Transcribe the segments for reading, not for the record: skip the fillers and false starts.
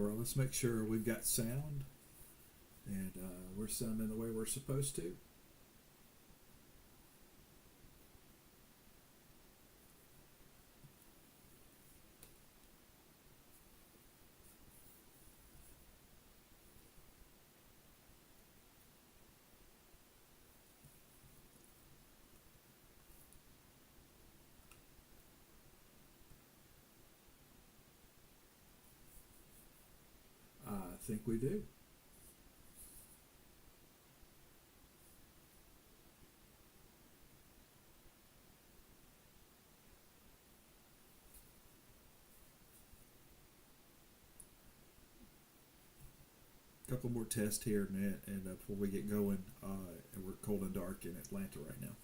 All right, let's make sure we've got sound and we're sounding the way we're supposed to. I think we do. A couple more tests here and before we get going, and we're cold and dark in Atlanta right now.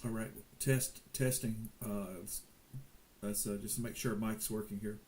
All right, testing. Let's just make sure mic's working here.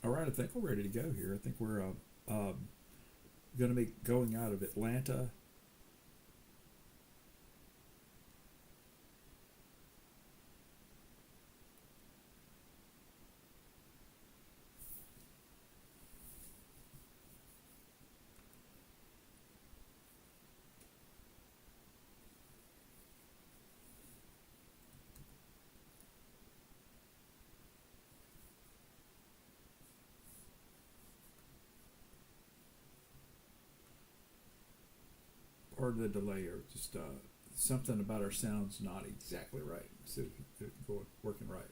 All right, I think we're ready to go here. I think we're going to be going out of Atlanta. Pardon the delay, or just something about our sound's not exactly right. So it's working right.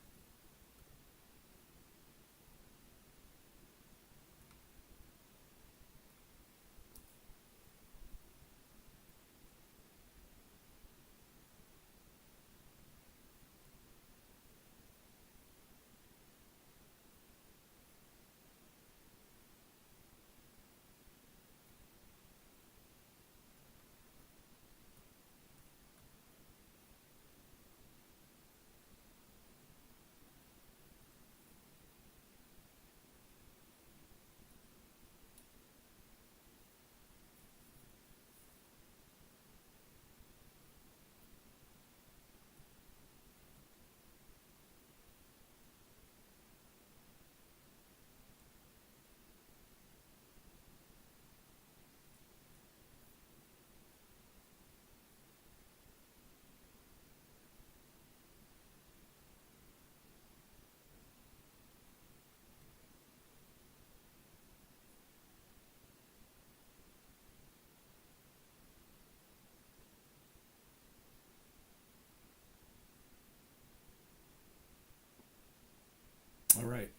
All right.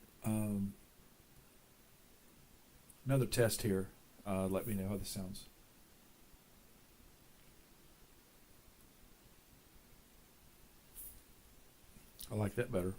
Another test here. Let me know how this sounds. I like that better.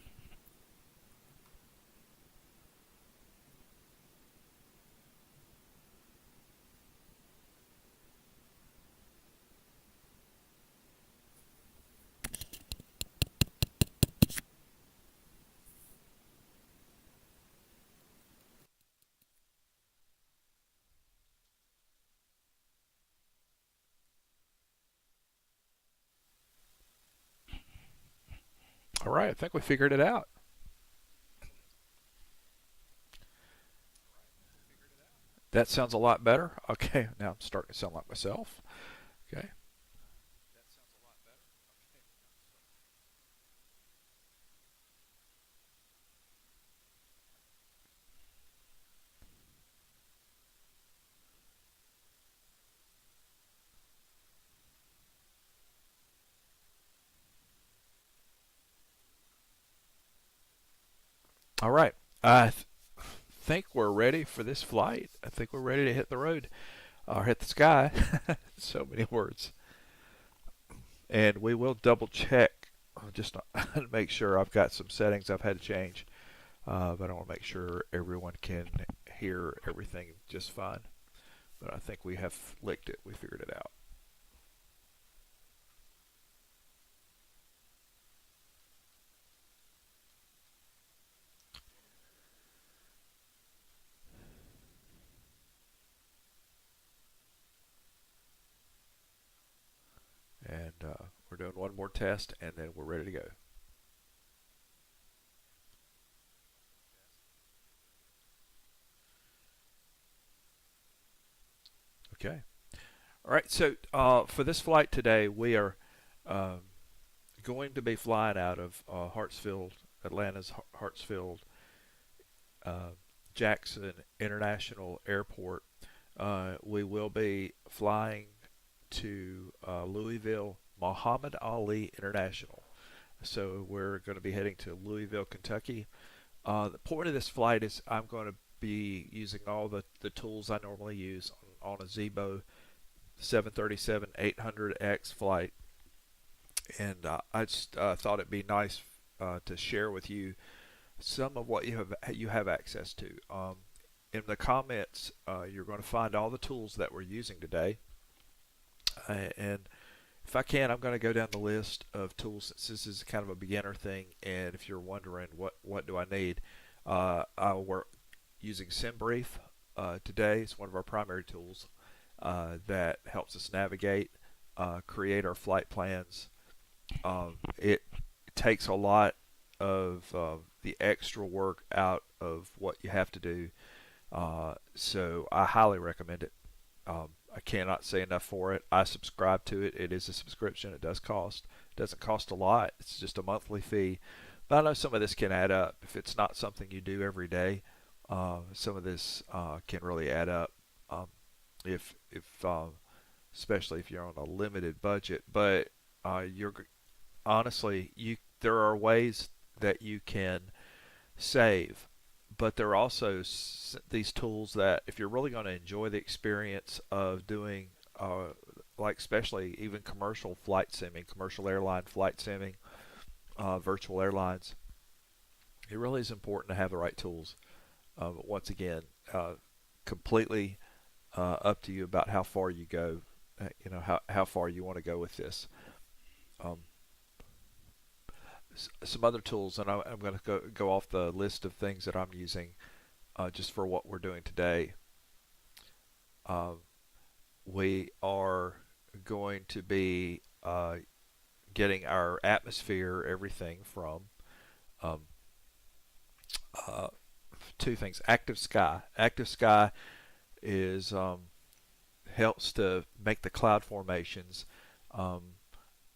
All right, I think we figured it out. That sounds a lot better. Okay, now I'm starting to sound like myself. Okay. All right. I think we're ready for this flight. I think we're ready to hit the road or hit the sky. So many words. And we will double check just to make sure. I've got some settings I've had to change, but I want to make sure everyone can hear everything just fine. But I think we have licked it. We figured it out. And we're doing one more test, and then we're ready to go. Okay. All right. So for this flight today, we are um, going to be flying out of Hartsfield, Atlanta's Hartsfield uh, Jackson International Airport. We will be flying to Louisville Muhammad Ali International. So we're going to be heading to Louisville, Kentucky. The point of this flight is I'm going to be using all the tools I normally use on a Zibo 737-800x flight. And I just thought it'd be nice to share with you some of what you have access to. In the comments, you're going to find all the tools that we're using today, and if I can, I'm going to go down the list of tools since this is kind of a beginner thing. And if you're wondering what do I need, I'll work using SimBrief today. It's one of our primary tools that helps us navigate, create our flight plans. It takes a lot of the extra work out of what you have to do. So I highly recommend it. I cannot say enough for it. I subscribe to it. It is a subscription. It does cost. It doesn't cost a lot. It's just a monthly fee. But I know some of this can add up. If it's not something you do every day, some of this can really add up. Um, if especially if you're on a limited budget. But you're honestly, there are ways that you can save, but there are also these tools that if you're really going to enjoy the experience of doing like especially even commercial flight simming, commercial airline flight simming, virtual airlines, it really is important to have the right tools. But once again, completely up to you about how far you go, how far you want to go with this. Um, some other tools, and I'm going to go off the list of things that I'm using just for what we're doing today. Um, we are going to be getting our atmosphere, everything from um, uh, two things. Active Sky. Active Sky is helps to make the cloud formations, um,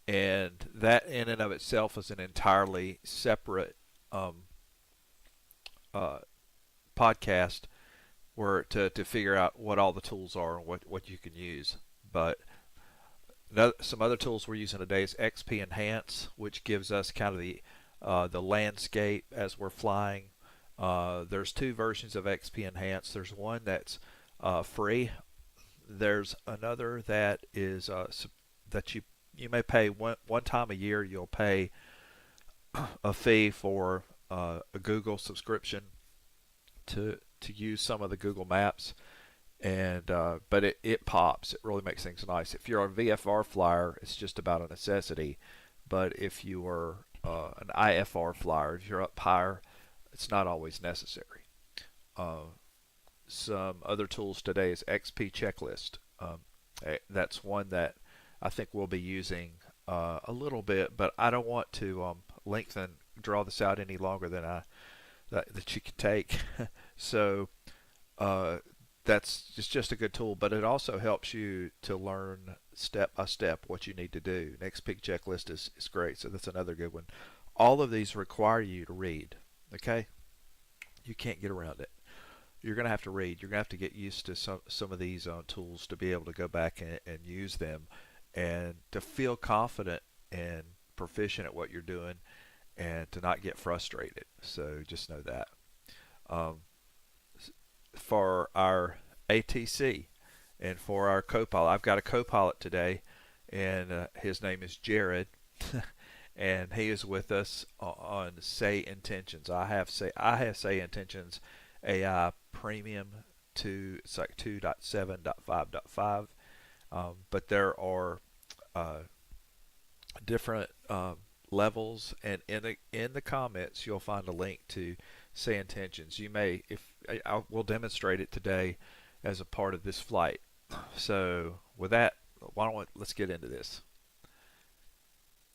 and that in and of itself is an entirely separate um, uh, podcast where to figure out what all the tools are and what you can use. But some other tools we're using today is XP Enhance, which gives us kind of the landscape as we're flying. There's two versions of XP Enhance. There's one that's free. There's another that is that you may pay one time a year. You'll pay a fee for a Google subscription to use some of the Google Maps, and but it pops. It really makes things nice. If you're a VFR flyer, it's just about a necessity. But if you are an IFR flyer, if you're up higher, it's not always necessary. Uh, some other tools today is XChecklist. That's one that I think we'll be using a little bit, but I don't want to draw this out any longer than that you can take. So uh, that's just a good tool, but it also helps you to learn step by step what you need to do. Next Peak Checklist is great, so that's another good one. All of these require you to read. Okay, you can't get around it. You're going to have to read. You're going to have to get used to some of these tools to be able to go back and use them, and to feel confident and proficient at what you're doing, and to not get frustrated. So just know that. Um, for our ATC and for our co-pilot, I've got a co-pilot today, and his name is Jared, and he is with us on Say Intentions. I have Say Intentions AI Premium 2. It's like 2.7.5.5, but there are different levels, and in the comments you'll find a link to Say Intentions. You may, if I will demonstrate it today as a part of this flight. So with that, let's get into this.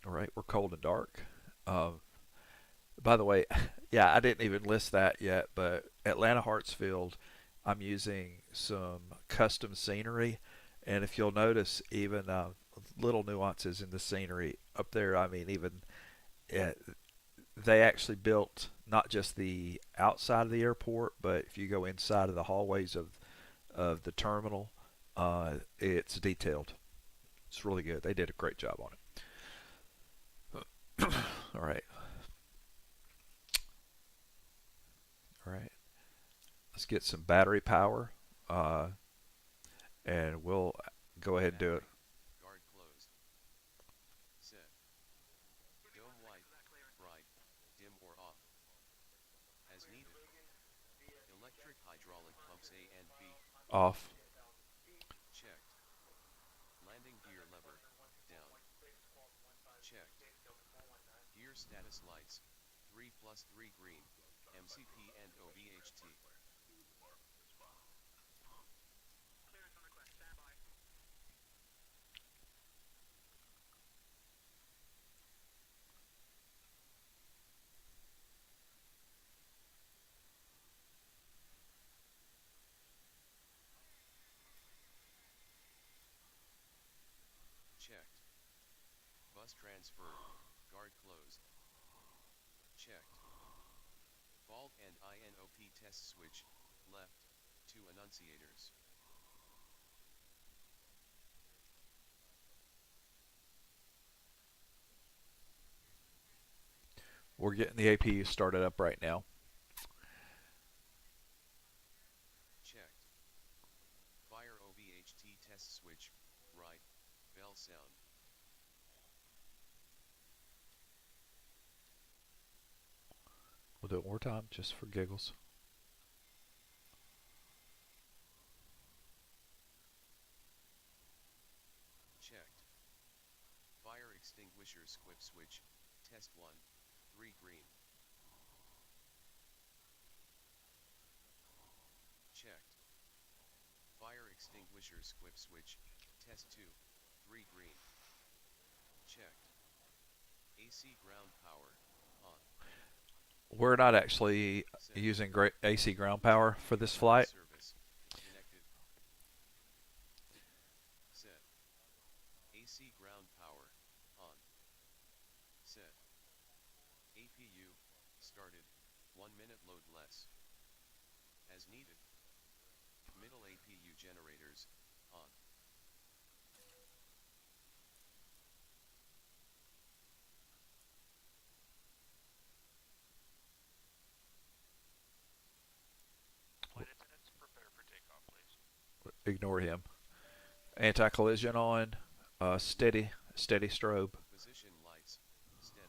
All right, we're cold and dark. By the way, yeah, I didn't even list that yet, but Atlanta Hartsfield, I'm using some custom scenery, and if you'll notice, even little nuances in the scenery up there. I mean, even uh, they actually built not just the outside of the airport, but if you go inside of the hallways of the terminal, it's detailed. It's really good. They did a great job on it. All right. All right. Let's get some battery power, uh, and we'll go ahead and do it. Guard closed. Set. Dome light, bright, dim or off. As needed. Electric hydraulic pumps A and B. Off. Checked. Landing gear lever, down. Checked. Gear status lights, 3+3 green, MCP and OVHT. Checked. Bus transfer, guard closed. Checked. Fault and INOP test switch, left, 2 annunciators. We're getting the APU started up right now. Checked. Fire OVHT test switch, right, bell sound. We'll do it one more time just for giggles. Checked. Fire extinguisher squib switch, test 1, 3 green. Checked. Fire extinguisher squib switch, test 2, 3 green. Checked. AC ground power, on. We're not actually Set. using great AC ground power for this flight. Service, connected. Set. AC ground power, on. Set. APU, started, 1 minute load less. As needed. Middle APU generators, on. Flight attendants, prepare for takeoff, please. Ignore him. Anti-collision on. Steady strobe. Position lights, steady.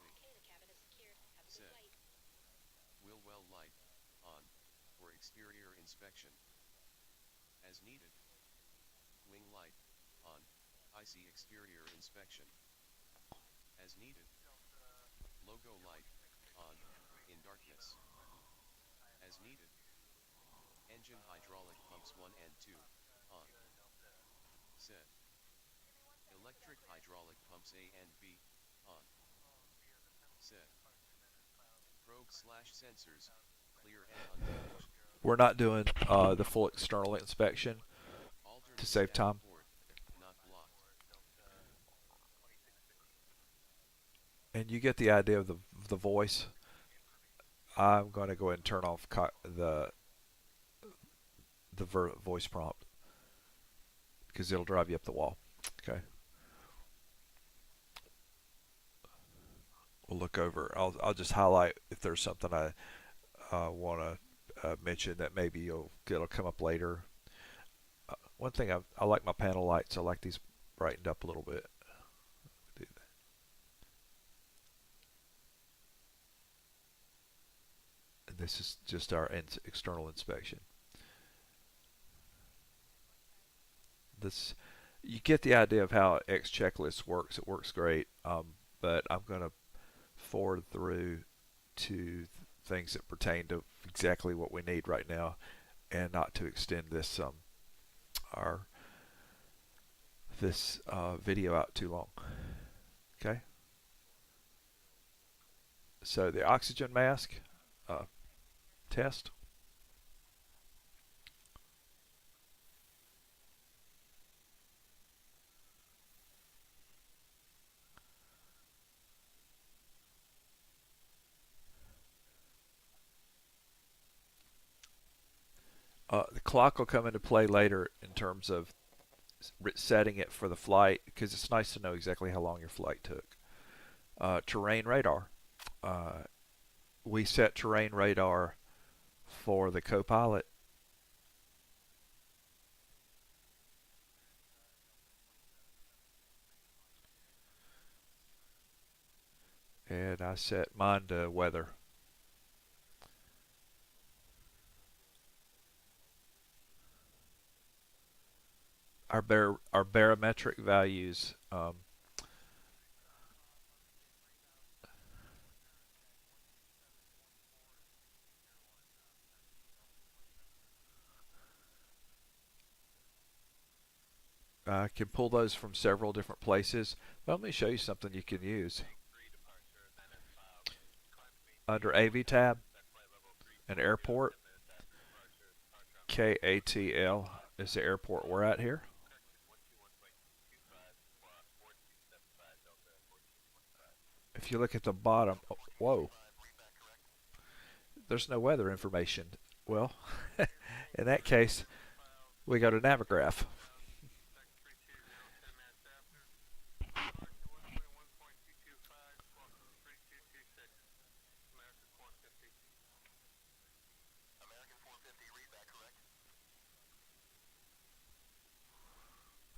IC exterior inspection. As needed. Logo light, on, in darkness. As needed. Engine hydraulic pumps 1 and 2, on. Set. Electric hydraulic pumps A and B, on. Set. Probe/sensors, clear and undamaged. We're not doing the full external inspection Altered to save time. port, not blocked. And you get the idea of the voice. I'm going to go ahead and turn off the voice prompt because it'll drive you up the wall. Okay. We'll look over. I'll just highlight if there's something I want to mention that maybe it'll come up later. One thing I like my panel lights. I like these brightened up a little bit. Do that. And this is just our external inspection. You get the idea of how XChecklist works. It works great, but I'm going to forward through to things that pertain to exactly what we need right now, and not to extend this video out too long. Okay. So the oxygen mask test. The clock will come into play later in terms of setting it for the flight, because it's nice to know exactly how long your flight took. Terrain radar. We set terrain radar for the co-pilot. And I set mine to weather. Our barometric values I can pull those from several different places. Let me show you something you can use. Under AV tab and airport, KATL is the airport we're at here. If you look at the bottom, oh, whoa, there's no weather information. Well, in that case, we go to Navigraph.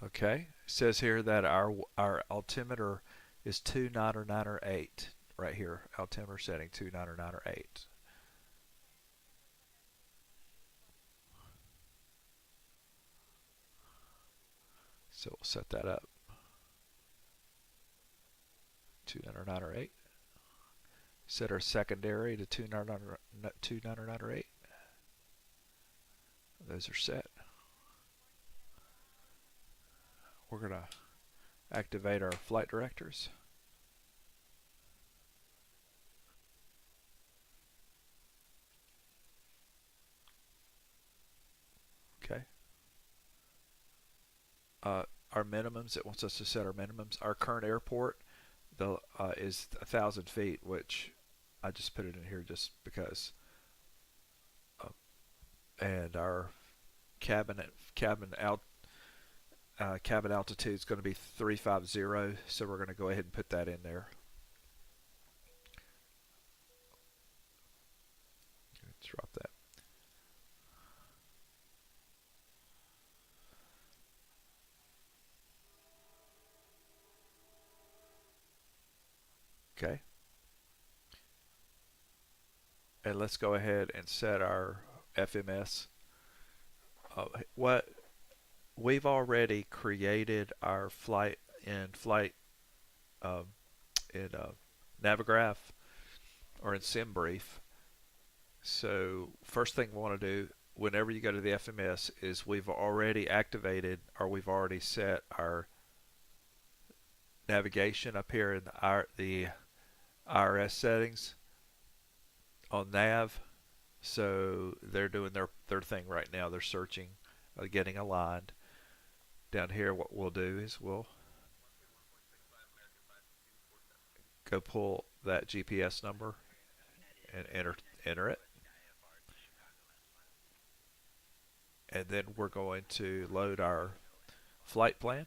Okay, it says here that our altimeter is 29908 right here. Altimeter setting 29908. So we'll set that up. 29908. Set our secondary to 29908. Those are set. We're going to activate our flight directors. Okay. Our minimums, it wants us to set our minimums. Our current airport is 1,000 feet, which I just put it in here just because. And our cabin altitude is going to be 350, so we're going to go ahead and put that in there. Let's drop that. Okay. And let's go ahead and set our FMS. What we've already created our flight in flight um, in Navigraph or in SimBrief. So first thing we want to do whenever you go to the FMS is we've already activated or we've already set our navigation up here in the IRS settings on nav. So they're doing their thing right now. They're searching, getting aligned. Down here what we'll do is we'll go pull that GPS number and enter it. And then we're going to load our flight plan.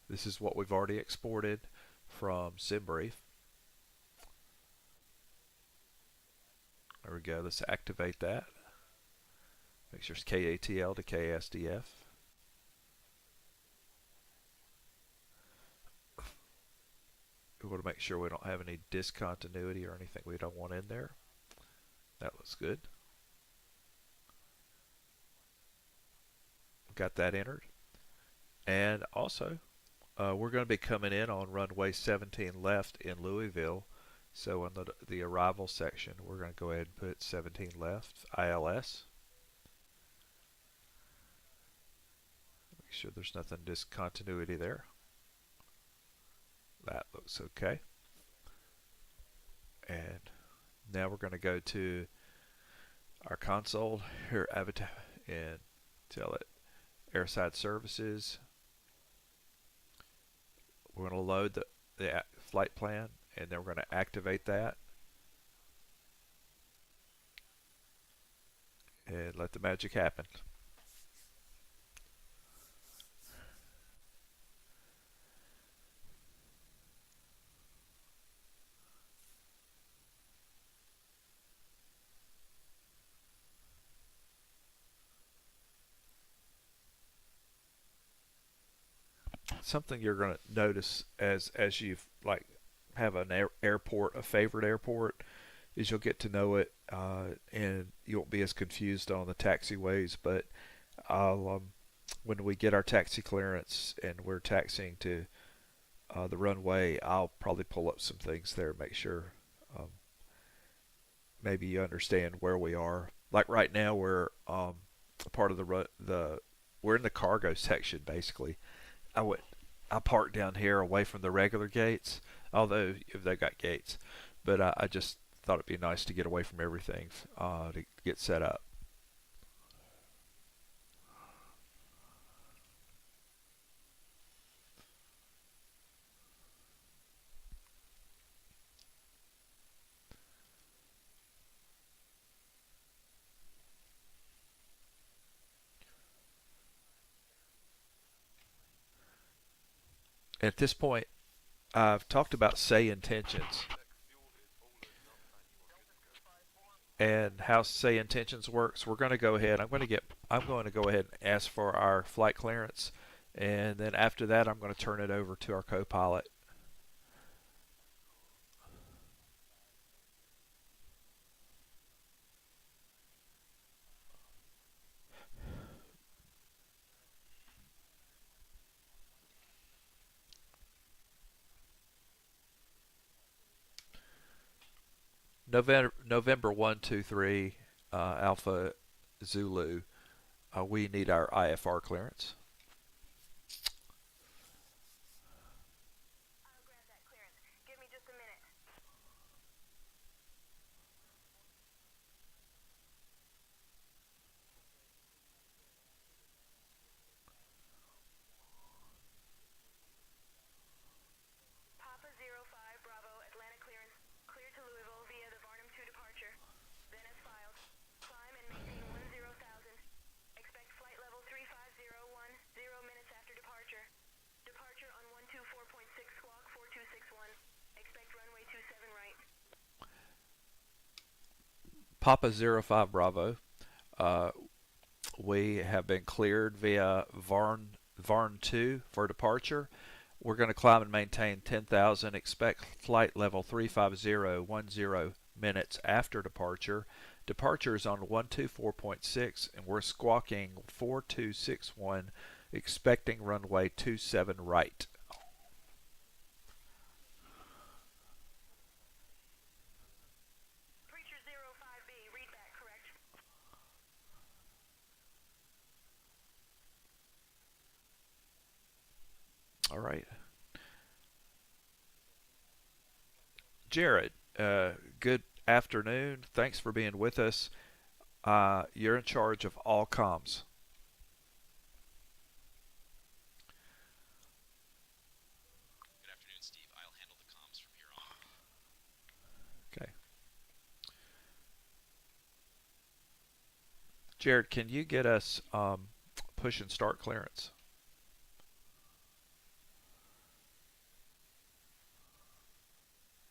This is what we've already exported from SimBrief. There we go. Let's activate that. Make sure it's KATL to KSDF. We want to make sure we don't have any discontinuity or anything we don't want in there. That looks good. Got that entered. And also, we're going to be coming in on runway 17 left in Louisville. So in the arrival section, we're going to go ahead and put 17 left, ILS. Make sure there's nothing discontinuity there. That looks okay. And now we're going to go to our console here, Avatar, and tell it airside services. We're going to load the flight plan, and then we're going to activate that and let the magic happen. Something you're going to notice as you like have an airport, a favorite airport, is you'll get to know it, and you won't be as confused on the taxiways. But when we get our taxi clearance and we're taxiing to the runway, I'll probably pull up some things there, make sure maybe you understand where we are. Like right now, we're part of we're in the cargo section basically. I parked down here away from the regular gates, although they got gates, but I just thought it'd be nice to get away from everything to get set up. At this point, I've talked about say intentions and how say intentions works. We're going to go ahead. I'm going to go ahead and ask for our flight clearance, and then after that, I'm going to turn it over to our co-pilot. November 123 Alpha Zulu, we need our IFR clearance. I'll grab that clearance. Give me just a minute. Papa 05 Bravo, Atlanta clearance. Clear to Louisville via the Varnum 2 departure. Then as filed. Climb and maintain 10,000. Expect flight level 3501, 0 minutes after departure. Departure on 124.6 squawk 4261. Expect runway 27 right. Papa 05 Bravo, we have been cleared via Varn 2 for departure. We're going to climb and maintain 10,000. Expect flight level 35010 minutes after departure. Departure is on 124.6 and we're squawking 4261, expecting runway 27 right. Preacher 05B, read back, correct? All right. Jared, good afternoon. Thanks for being with us. You're in charge of all comms. Good afternoon, Steve. I'll handle the comms from here on. Okay. Jared, can you get us push and start clearance?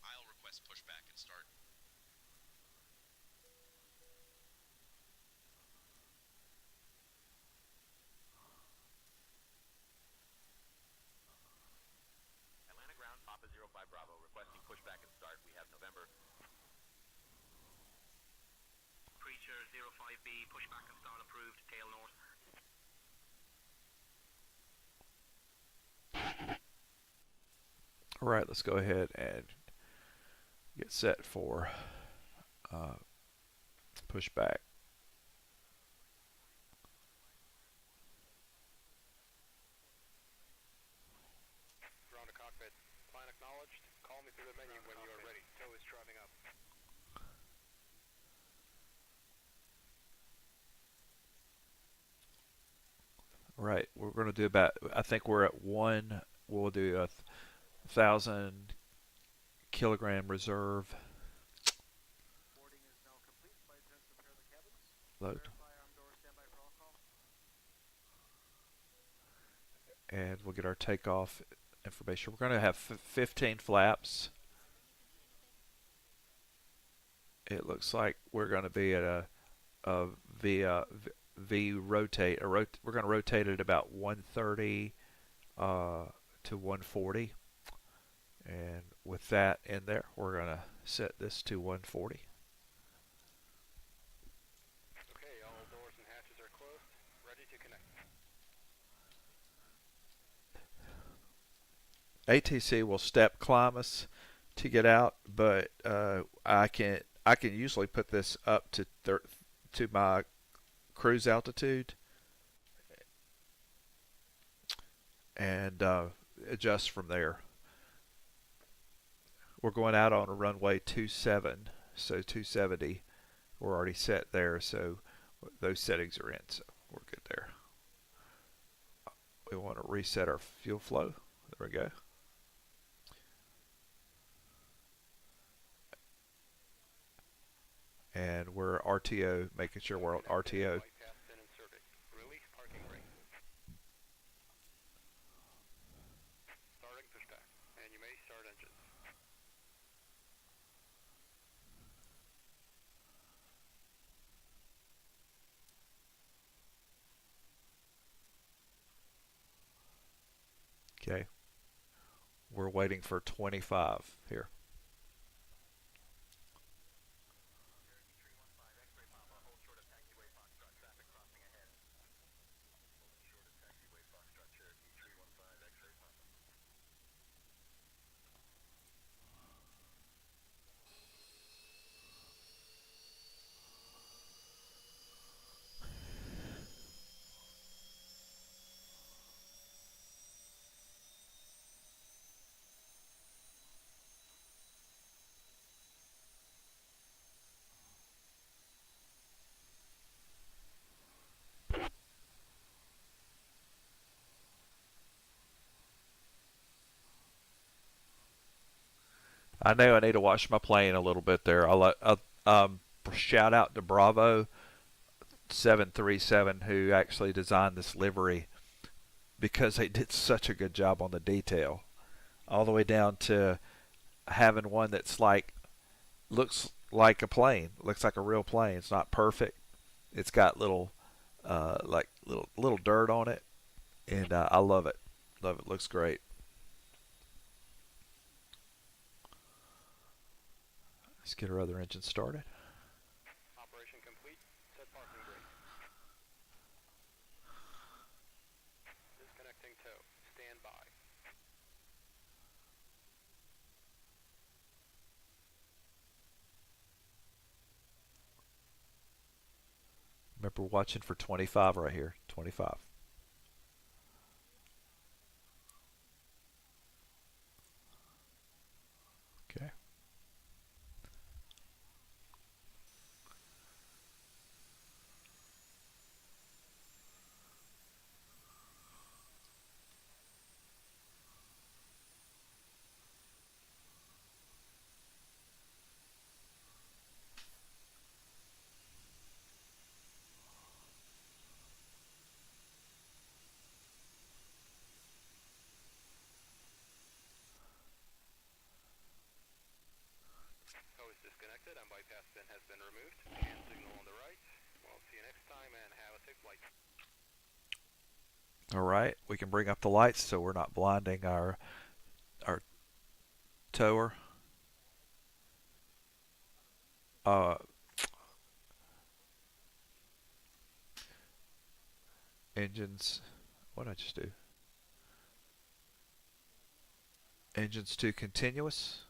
I'll request pushback and start. Atlanta ground, Papa 05 Bravo, requesting pushback and start. We have November. Preacher 05B, pushback and start approved, tail north. All right, let's go ahead and get set for pushback. Ground to cockpit. Plan acknowledged. Call me through the menu when you are ready. Tow is driving up. Right, we're going to do about, I think we're at one, we'll do 1,000 kilogram reserve. Boarding is now complete. Flight attendants prepare the cabins. Load. Verify arm door, standby for all call. And we'll get our takeoff information. We're going to have 15 flaps. It looks like we're going to be at a V rotate. We're going to rotate at about 130 to 140. And with that in there, we're going to set this to 140. Okay, all doors and hatches are closed. Ready to connect. ATC will step climb us to get out, but I can usually put this up to my cruise altitude and adjust from there. We're going out on a runway 27, so 270. We're already set there, so those settings are in, so we're good there. We want to reset our fuel flow. There we go. And we're RTO, making sure we're on RTO. Flight path been inserted. Release parking brake. Starting pushback. And you may start engines. Okay. We're waiting for 25 here. I know I need to wash my plane a little bit there. Shout out to Bravo 737 who actually designed this livery because they did such a good job on the detail, all the way down to having one that's looks like a plane, looks like a real plane. It's not perfect. It's got little dirt on it, and I love it. Love it. Looks great. Let's get our other engine started. Operation complete. Set parking brake. Disconnecting tow. Stand by. Remember watching for 25 right here. 25. Okay. Tow is disconnected and bypass pin has been removed. Hand signal on the right. We'll see you next time and have a safe flight. All right, we can bring up the lights so we're not blinding our tower. Engines. What did I just do? Engines to continuous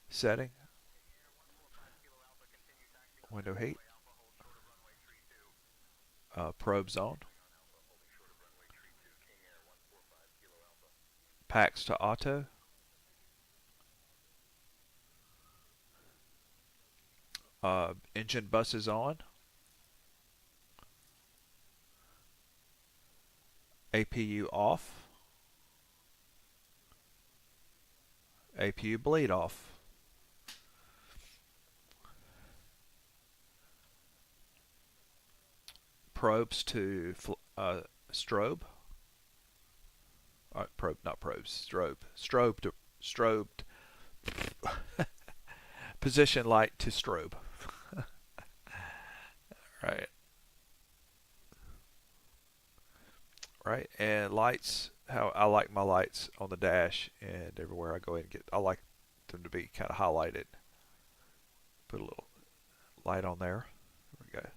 setting. Window heat. Probes on. Packs to auto. Engine buses on. APU off. APU bleed off. Probes to strobe. Probe, not probes. Strobe. Strobed. Position light to strobe. Right. Right, and lights. How I like my lights on the dash and everywhere I go in and get. I like them to be kind of highlighted. Put a little light on there. There we go.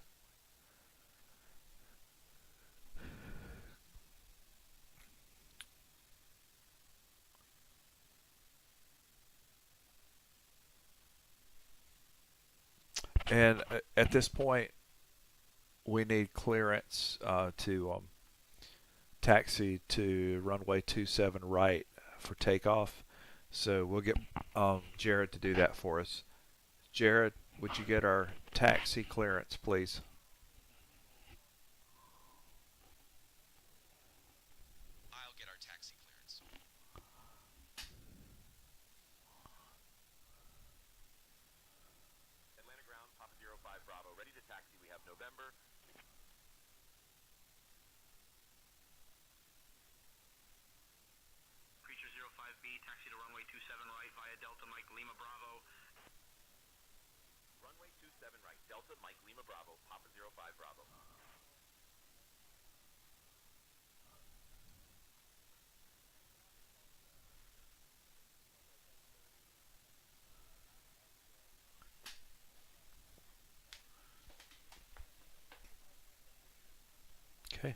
And at this point, we need clearance to taxi to runway 27 right for takeoff. So we'll get Jared to do that for us. Jared, would you get our taxi clearance, please? I'll get our taxi clearance. Atlanta ground, Papa 05 Bravo. Ready to taxi. We have November. Creature 05B, taxi to runway 27 right via Delta Mike Lima Bravo. Runway 27 right. Delta Mike Lima Bravo. Papa 05 Bravo. Okay.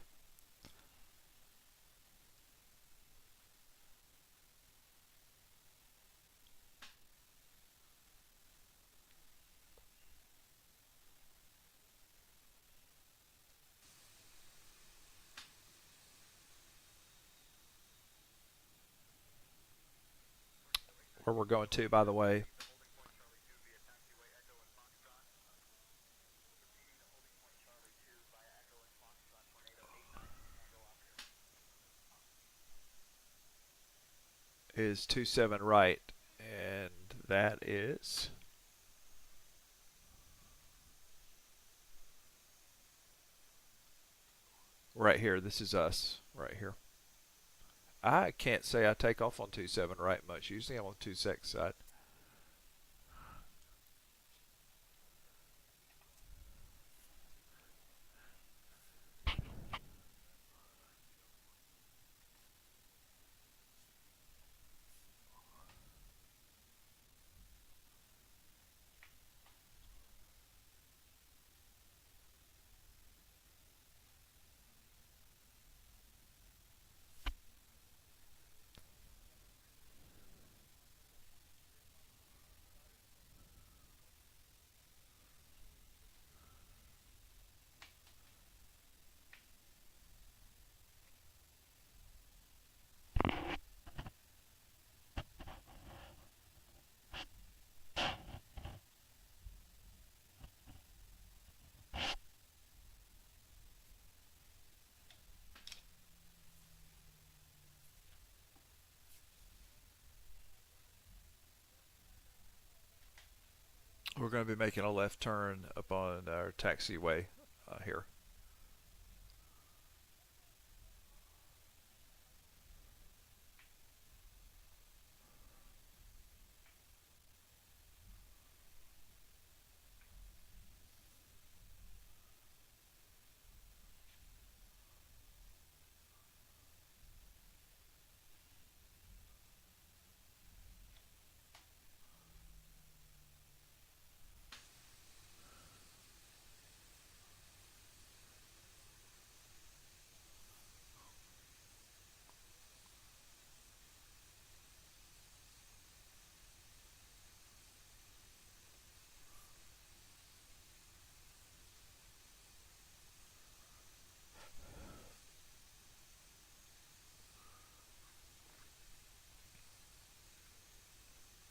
Where we're going to, by the way, is 27 right, and that is right here. This is us right here. I can't say I take off on 27 right much. Usually I'm on 26 side. We're going to be making a left turn up on our taxiway here.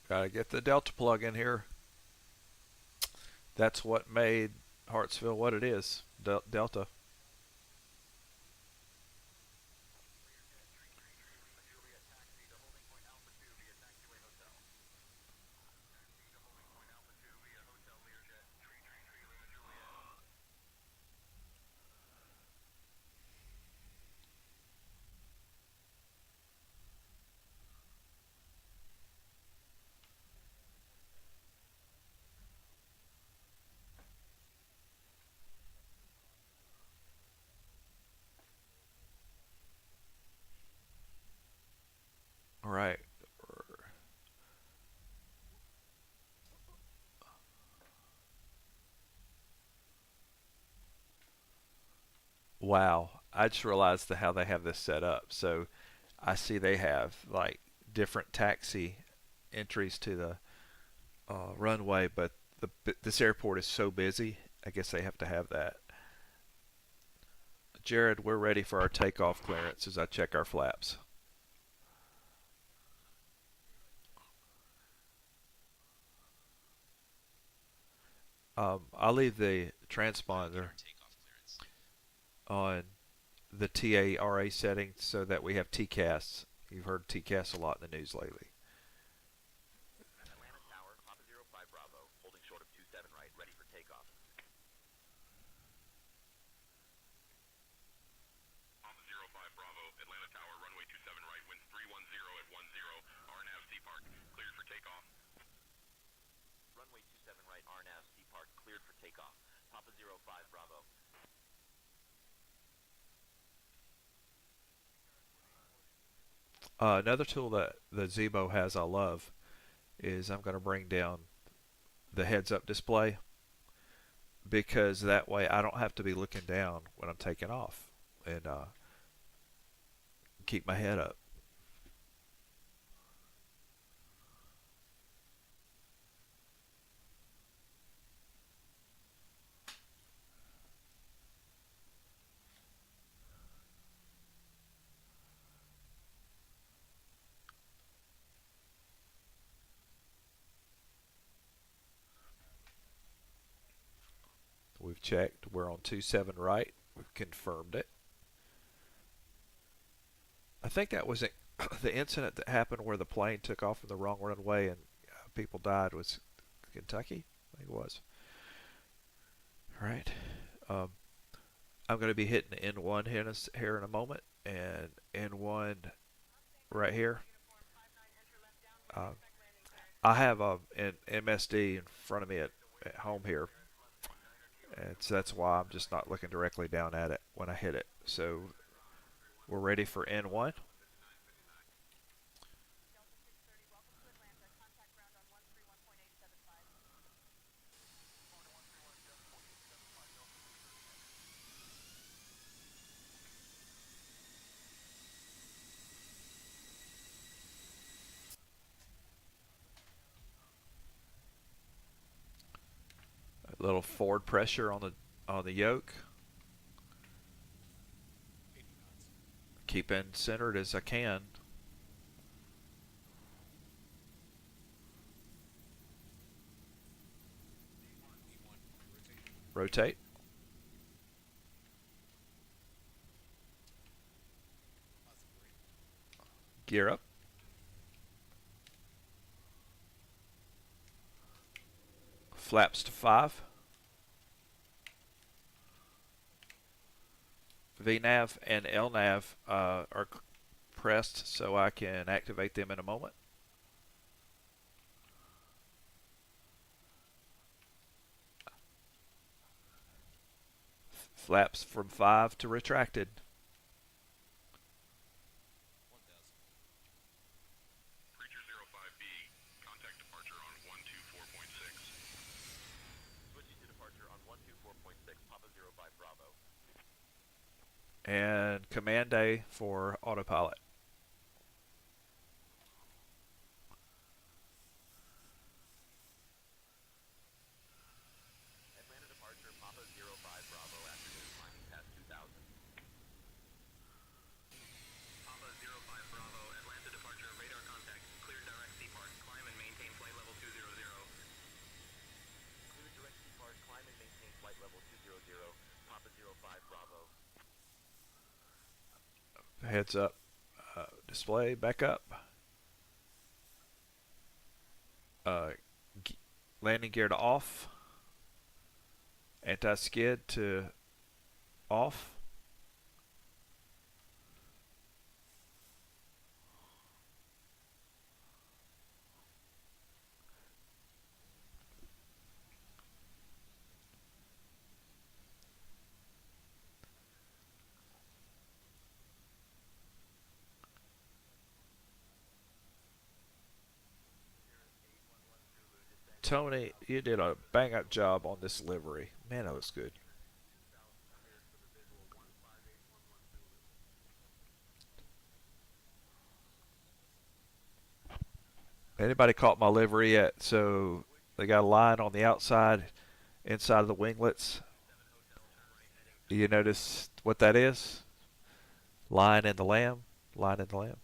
Gotta get the Delta plug in here. That's what made Hartsville what it is. Delta. All right. Wow. I just realized how they have this set up. So I see they have like different taxi entries to the runway, but this airport is so busy. I guess they have to have that. Jared, we're ready for our takeoff clearance as I check our flaps. I'll leave the transponder on the TARA setting so that we have TCAS. You've heard TCAS a lot in the news lately. Atlanta Tower, Papa 05 Bravo, holding short of 27 right, ready for takeoff. Papa 05 Bravo, Atlanta Tower, runway 27 right, winds 310 at 10, RNAV C Park, cleared for takeoff. Runway 27 right, RNAV C Park, cleared for takeoff. Papa 05 Bravo. Another tool that the Zibo has I love is I'm going to bring down the heads-up display, because that way I don't have to be looking down when I'm taking off and keep my head up. We've checked. We're on 27 right. We've confirmed it. I think that was the incident that happened where the plane took off from the wrong runway and people died was Kentucky. I think it was. All right. I'm going to be hitting N1 here in a moment, and N1 right here. I have an MSD in front of me at home here, and so that's why I'm just not looking directly down at it when I hit it. So we're ready for N1. A little forward pressure on the yoke. Keeping centered as I can. Rotate. Gear up. flaps to 5. VNAV and LNAV are pressed, so I can activate them in a moment. Flaps from 5 to retracted. 1000. Preacher 05B, contact departure on 124.6. Switching to departure on 124.6, Papa 05 Bravo. And Command A for autopilot. Atlanta departure, Papa 05 Bravo, afternoon, climbing past 2000. Papa 05 Bravo, Atlanta departure, radar contact, clear direct Seaport, climb and maintain flight level 200. Clear direct Seaport, climb and maintain flight level 200, Papa 05 Bravo. Heads up. Display back up. Landing gear to off. Anti-skid to off. Tony, you did a bang-up job on this livery. Man, that looks good. Anybody caught my livery yet? So they got a line on the outside, inside of the winglets. Do you notice what that is? Line in the lamb. Line in the lamb.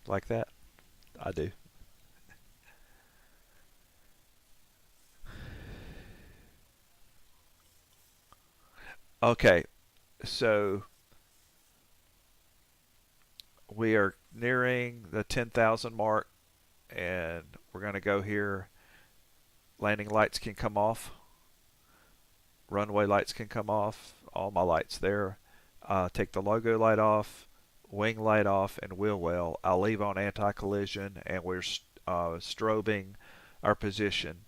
Like that? I do. Okay, so we are nearing the 10,000 mark, and we're going to go here. Landing lights can come off. Runway lights can come off. All my lights there. Take the logo light off, wing light off, and wheel well. I'll leave on anti-collision, and we're strobing our position.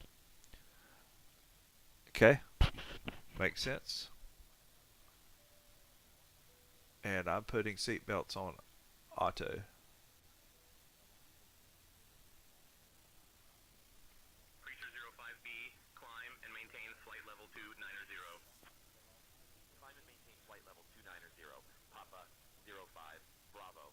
Okay? Makes sense? And I'm putting seat belts on auto. Preacher 05B, climb and maintain flight level 290. Climb and maintain flight level 290, Papa 05 Bravo.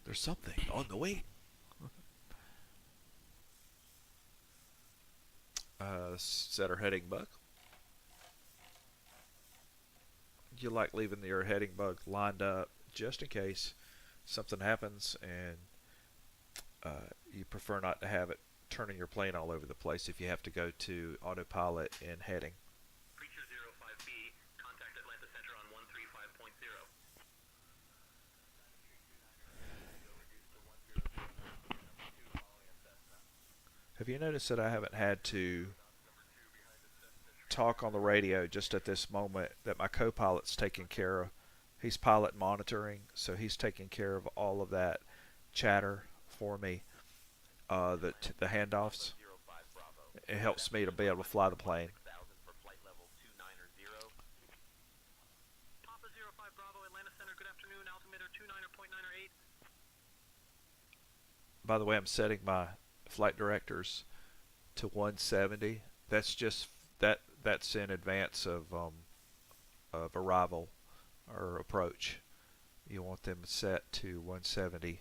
There's something on the way. Set our heading bug. You like leaving your heading bug lined up just in case something happens, and you prefer not to have it turning your plane all over the place if you have to go to autopilot in heading. Preacher 05B, contact Atlanta Center on 135.0. Have you noticed that I haven't had to talk on the radio just at this moment, that my co-pilot's taking care of? He's pilot monitoring, so he's taking care of all of that chatter for me, the handoffs. It helps me to be able to fly the plane. 6000 for flight level 290. Papa 05 Bravo, Atlanta Center, good afternoon, altimeter 29.908. By the way, I'm setting my flight directors to 170. That's just that's in advance of arrival or approach. You want them set to 170,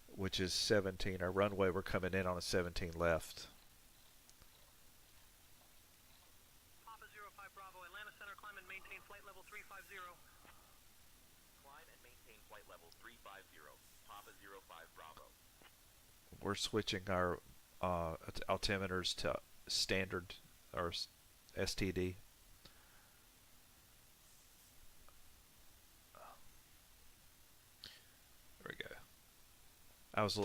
which is 17. Our runway, we're coming in on a 17 left. Papa 05 Bravo, Atlanta Center, climb and maintain flight level 350. Climb and maintain flight level 350. Papa 05 Bravo. We're switching our altimeters to standard or STD. There we go. I was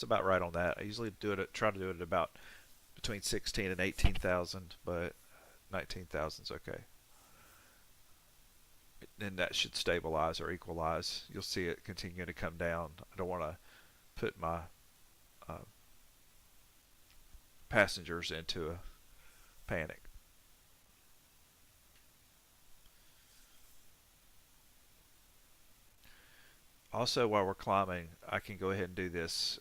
about right on that. I usually try to do it about between 16 and 18,000, but 19,000 is okay. And that should stabilize or equalize. You'll see it continue to come down. I don't want to put my passengers into a panic. Also, while we're climbing, I can go ahead and do this.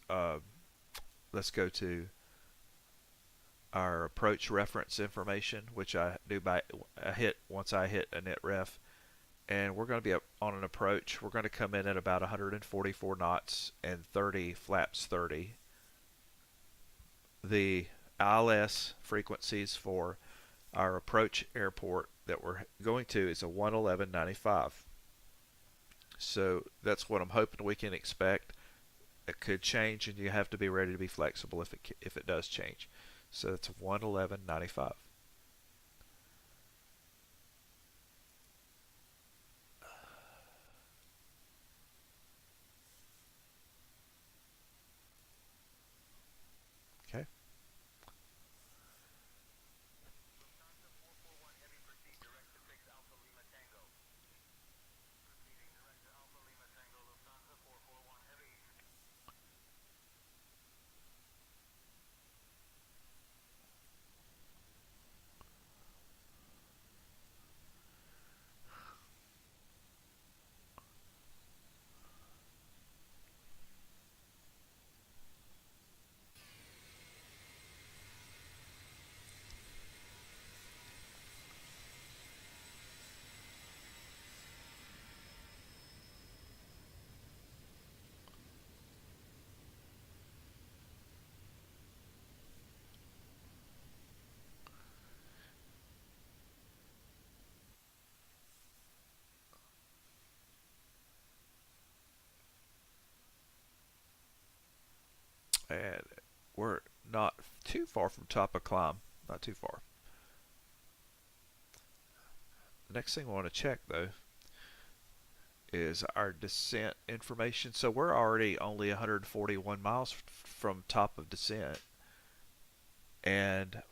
Let's go to our approach reference information, which I do once I hit a net ref, and we're going to be on an approach. We're going to come in at about 144 knots and 30 flaps 30. The ILS frequencies for our approach airport that we're going to is a 111.95. So that's what I'm hoping we can expect. It could change, and you have to be ready to be flexible if it does change. So it's 111.95. Okay. Lufthansa 441 Heavy, proceed direct to 6 Alpha Lima Tango. Proceeding direct to Alpha Lima Tango, Lufthansa 441 Heavy. And we're not too far from top of climb. Not too far. The next thing we want to check, though, is our descent information. So we're already only 141 miles from top of descent, and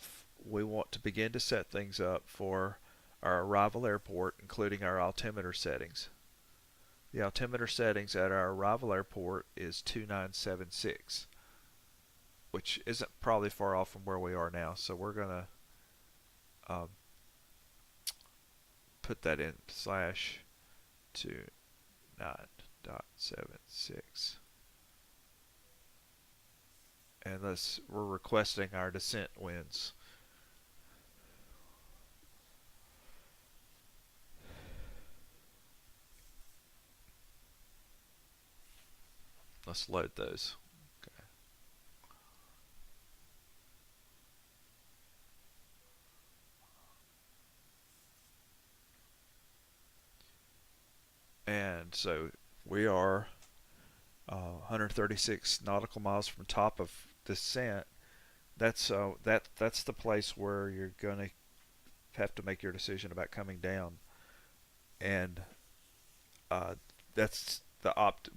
we want to begin to set things up for our arrival airport, including our altimeter settings. The altimeter settings at our arrival airport is 2976, which isn't probably far off from where we are now. So we're going to put that in /29.76. And we're requesting our descent winds. Let's load those. Okay. And so we are 136 nautical miles from top of descent. That's the place where you're gonna have to make your decision about coming down, and that's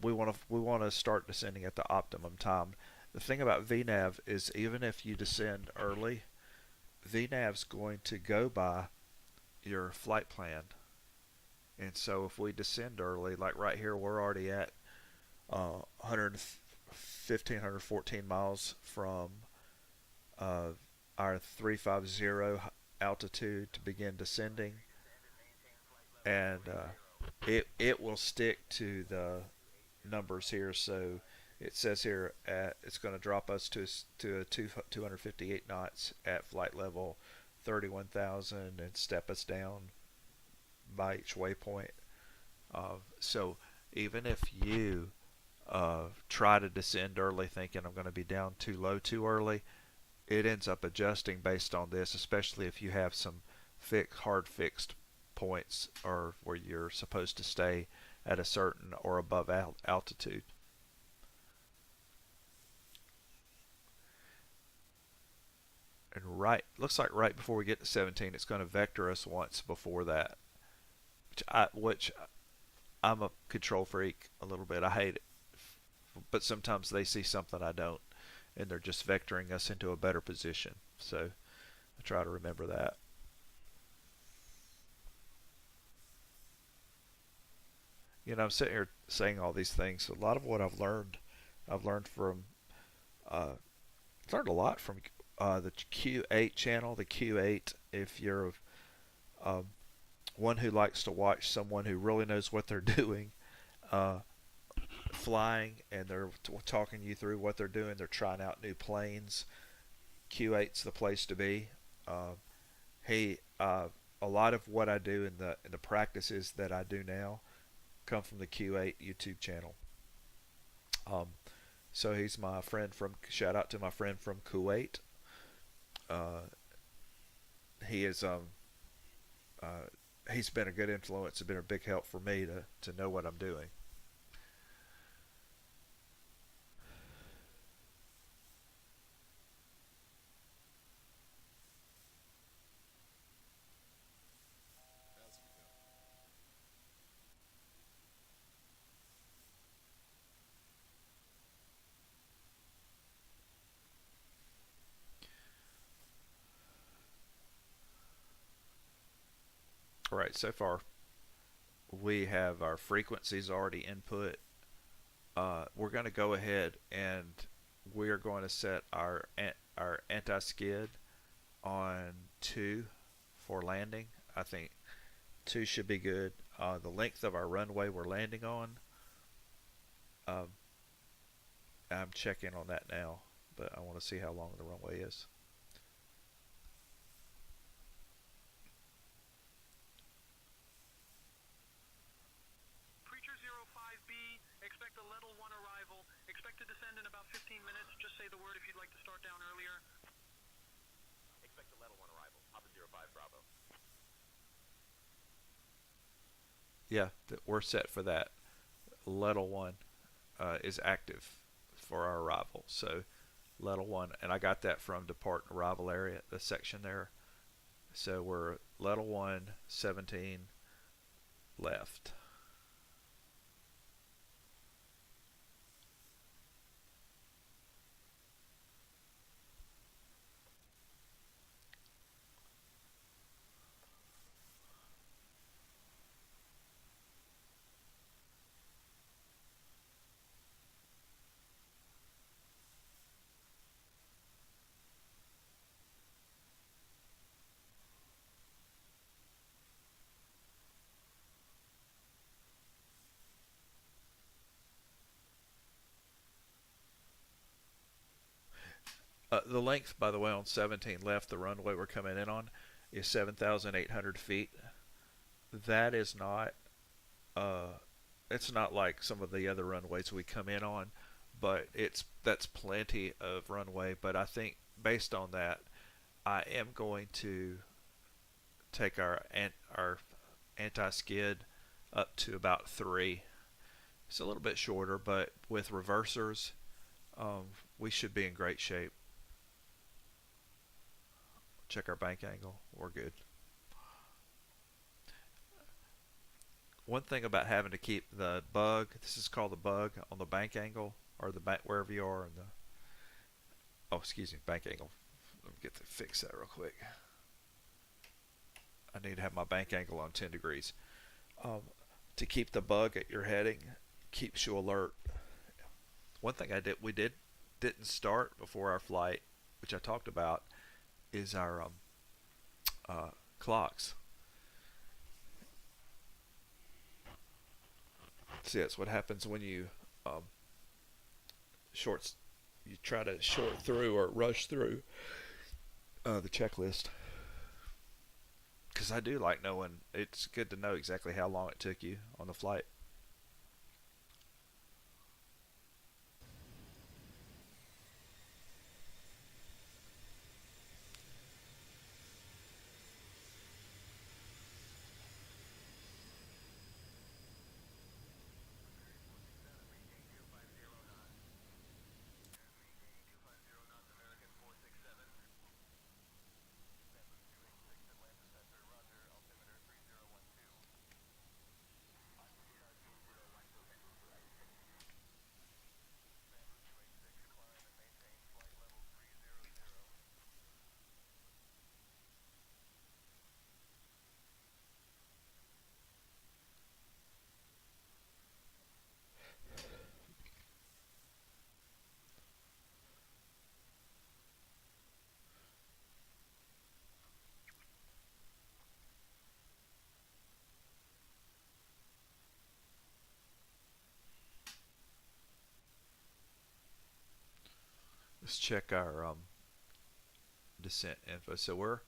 we want to start descending at the optimum time. The thing about VNAV is even if you descend early, VNAV's going to go by your flight plan. And so if we descend early, like right here, we're already at 114 miles from our 350 altitude to begin descending, and it will stick to the numbers here. So it says here it's going to drop us to 258 knots at flight level 31,000 and step us down by each waypoint. So even if you try to descend early thinking I'm going to be down too low too early, it ends up adjusting based on this, especially if you have some hard fixed points or where you're supposed to stay at a certain or above altitude. And looks like right before we get to 17, it's going to vector us once before that, which I'm a control freak a little bit. I hate it, but sometimes they see something I don't, and they're just vectoring us into a better position. So I try to remember that. You know, I'm sitting here saying all these things. A lot of what I've learned from, learned a lot from the Q8 channel. The Q8, if you're one who likes to watch someone who really knows what they're doing, flying, and they're talking you through what they're doing. They're trying out new planes. Q8's the place to be. A lot of what I do in the practices that I do now come from the Q8 YouTube channel. So he's my friend from, shout out to my friend from Kuwait. He is he's been a good influence and been a big help for me to know what I'm doing. Alright, so far we have our frequencies already input. We're going to go ahead and we're going to set our anti-skid on 2 for landing. I think 2 should be good. The length of our runway we're landing on, I'm checking on that now, but I want to see how long the runway is. Preacher 05B, expect a level 1 arrival. Expect to descend in about 15 minutes. Just say the word if you'd like to start down earlier. Expect a level 1 arrival. Papa 05 Bravo. Yeah, we're set for that. Level 1 is active for our arrival. So level 1, and I got that from depart and arrival area, the section there. So we're level 1, 17 left. The length, by the way, on 17 left, the runway we're coming in on, is 7,800 feet. That is not, it's not like some of the other runways we come in on, but that's plenty of runway. But I think based on that, I am going to take our anti-skid up to about 3. It's a little bit shorter, but with reversers, we should be in great shape. Check our bank angle. We're good. One thing about having to keep the bug, this is called the bug on the bank angle, or the bank wherever you are in the, oh excuse me, bank angle. Let me fix that real quick. I need to have my bank angle on 10 degrees. To keep the bug at your heading keeps you alert. One thing we didn't start before our flight which I talked about, is our clocks. See, that's what happens when you you try to short through or rush through the checklist. Because I do like knowing, it's good to know exactly how long it took you on the flight. Let's check our descent info. So we're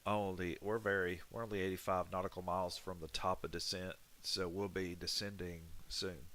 only 85 nautical miles from the top of descent, so we'll be descending soon.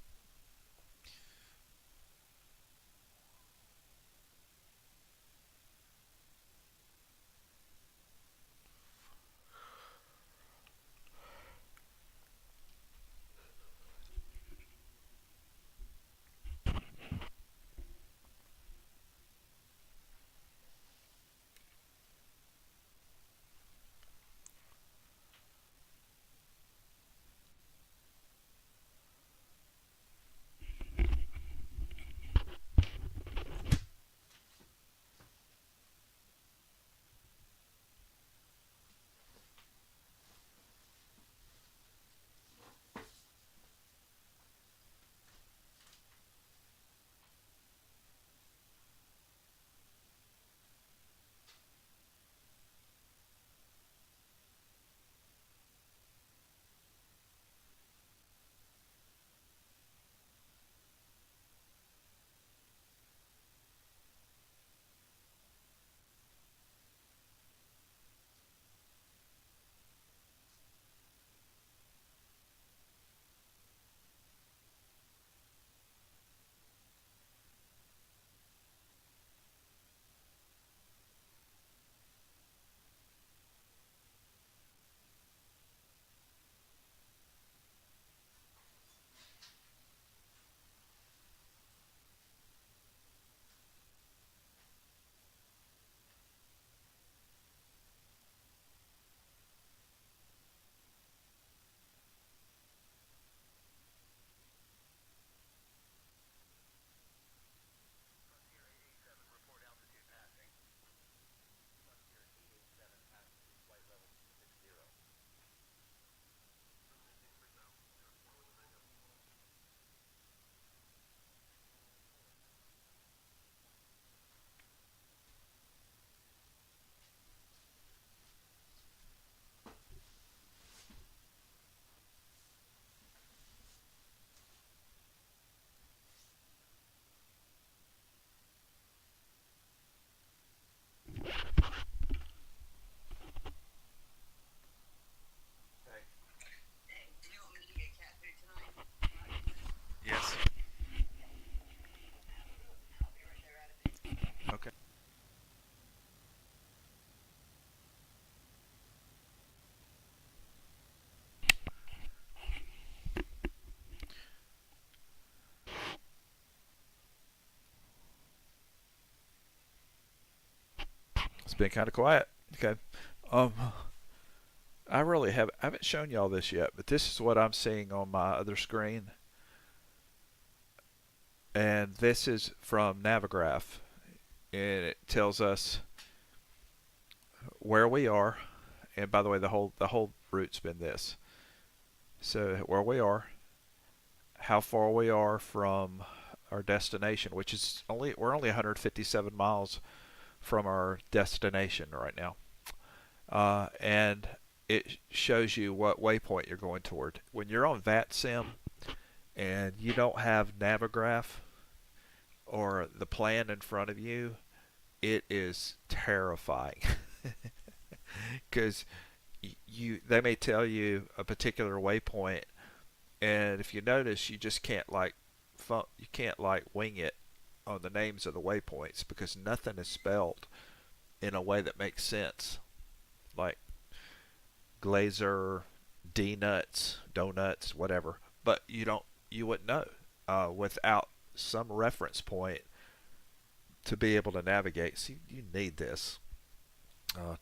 Yes. Okay. It's been kind of quiet. Okay. Um, I haven't shown y'all this yet, but this is what I'm seeing on my other screen. And this is from Navigraph. And it tells us where we are. And by the way, the whole route's been this. So where we are, how far we are from our destination, which is we're only 157 miles from our destination right now. And it shows you what waypoint you're going toward. When you're on VATSIM and you don't have Navigraph or the plan in front of you, it is terrifying. Because they may tell you a particular waypoint, and if you notice, you just can't wing it on the names of the waypoints, because nothing is spelled in a way that makes sense. Like Glazer, D-nuts, donuts, whatever. But you wouldn't know without some reference point to be able to navigate. See, you need this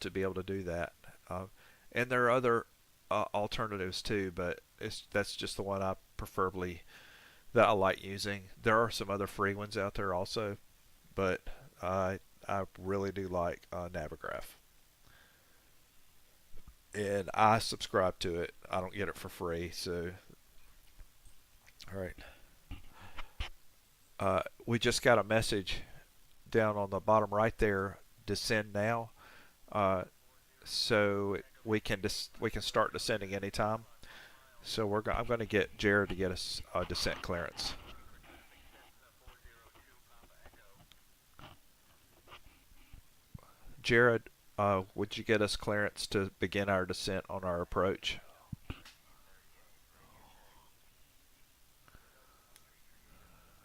to be able to do that. And there are other alternatives too, but that's just the one that I like using. There are some other free ones out there also, but I really do like Navigraph. And I subscribe to it. I don't get it for free, so alright. We just got a message down on the bottom right there, descend now. So we can start descending anytime. So I'm going to get Jared to get us descent clearance. Jared, would you get us clearance to begin our descent on our approach?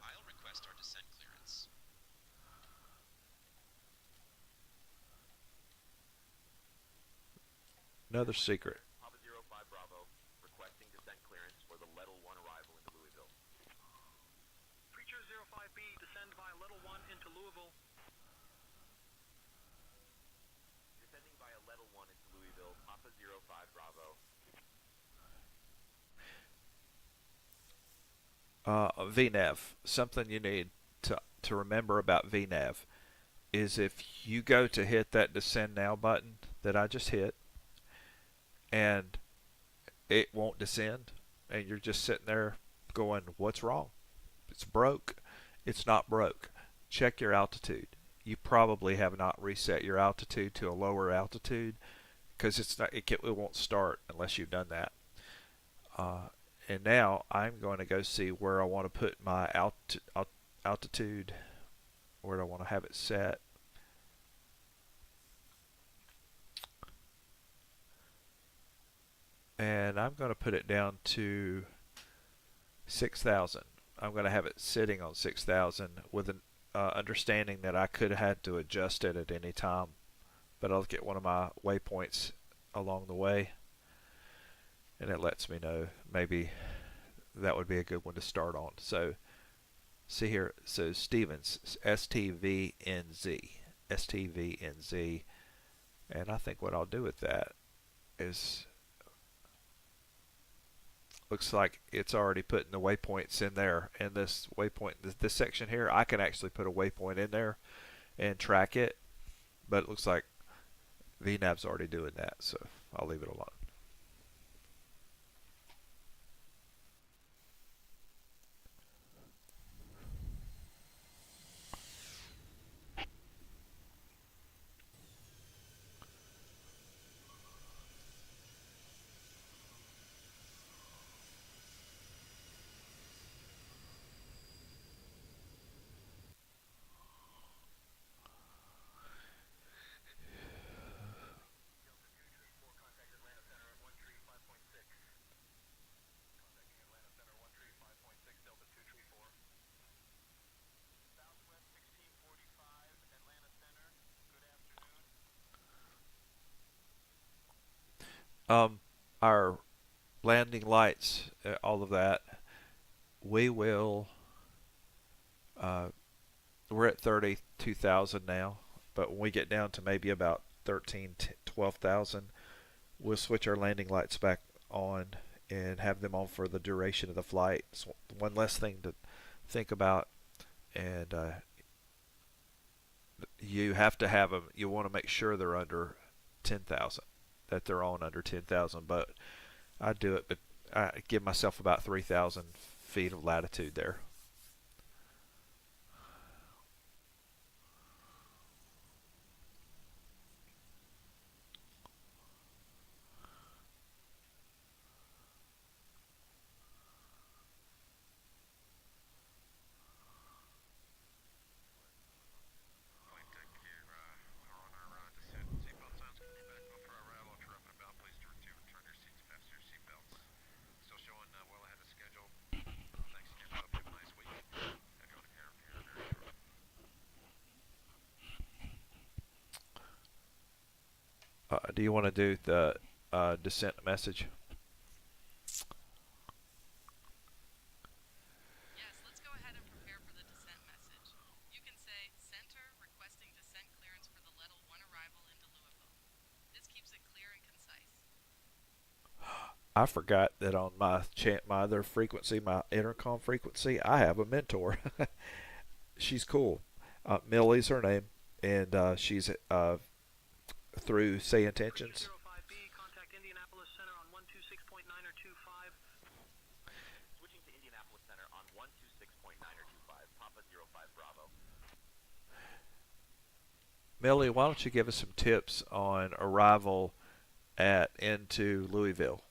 I'll request our descent clearance. Another secret. Papa 05 Bravo, requesting descent clearance for the Level 1 arrival into Louisville. Preacher 05B, descend via Level 1 into Louisville. Descending via Level 1 into Louisville, Papa 05 Bravo. VNAV. Something you need to remember about VNAV is if you go to hit that descend now button that I just hit, and it won't descend, and you're just sitting there going, what's wrong? It's broke. It's not broke. Check your altitude. You probably have not reset your altitude to a lower altitude, because it won't start unless you've done that. And now I'm going to go see where I want to put my altitude, where I want to have it set. And I'm going to put it down to 6,000. I'm going to have it sitting on 6,000 with an understanding that I could have had to adjust it at any time. But I'll look at one of my waypoints along the way, and it lets me know maybe that would be a good one to start on. So see here, so Stevens, STVNZ, STVNZ, and I think what I'll do with that is, looks like it's already putting the waypoints in there. And this waypoint, this section here, I can actually put a waypoint in there and track it, but it looks like VNAV's already doing that, so I'll leave it alone. Our landing lights, all of that, we will, we're at 32,000 now, but when we get down to maybe about 12,000, we'll switch our landing lights back on and have them on for the duration of the flight. It's one less thing to think about, and you have to have them, you want to make sure they're under 10,000, that they're on under 10,000, but I do it, but I give myself about 3,000 feet of latitude there. Do you want to do the descent message? Yes, let's go ahead and prepare for the descent message. You can say, Center requesting descent clearance for the Level 1 arrival into Louisville. This keeps it clear and concise. I forgot that on my other frequency, my intercom frequency, I have a mentor. She's cool. Millie's her name, and she's through Say Intentions. 05B, contact Indianapolis Center on 126.9 or 25. Switching to Indianapolis Center on 126.9 or 25. Papa 05 Bravo. Millie, why don't you give us some tips on arrival into Louisville?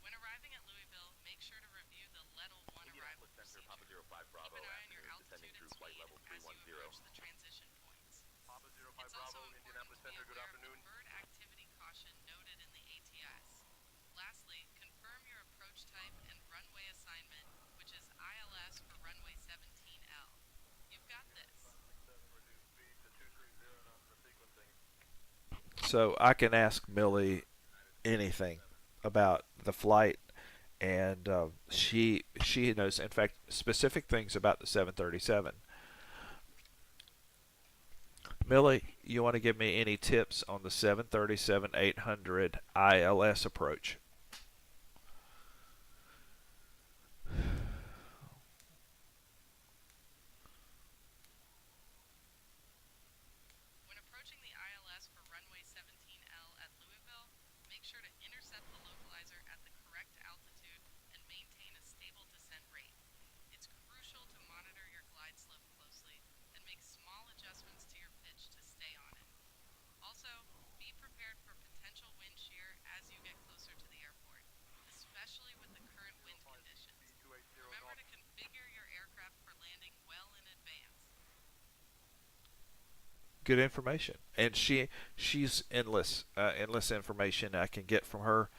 When arriving at Louisville, make sure to review the Level 1 arrival Indianapolis Center, Papa procedure. 05 Bravo. Keep an eye on your Descending altitude and through flight speed level as you 310. approach the transition points. Papa 05 It's Bravo, also important Indianapolis to be Center, good aware of afternoon. deferred activity caution noted in the ATS. Lastly, confirm your approach type and runway assignment, which is ILS for runway 17L. You've got this. So I can ask Millie anything about the flight, and she knows, in fact, specific things about the 737. Millie, you want to give me any tips on the 737-800 ILS approach? When approaching the ILS for runway 17L at Louisville, make sure to intercept the localizer at the correct altitude and maintain a stable descent rate. It's crucial to monitor your glide slope closely and make small adjustments to your pitch to stay on it. Also, be prepared for potential wind shear as you get closer to the airport, especially with the current wind conditions. Remember to configure your aircraft for landing well in advance. Good information, and she's endless information I can get from her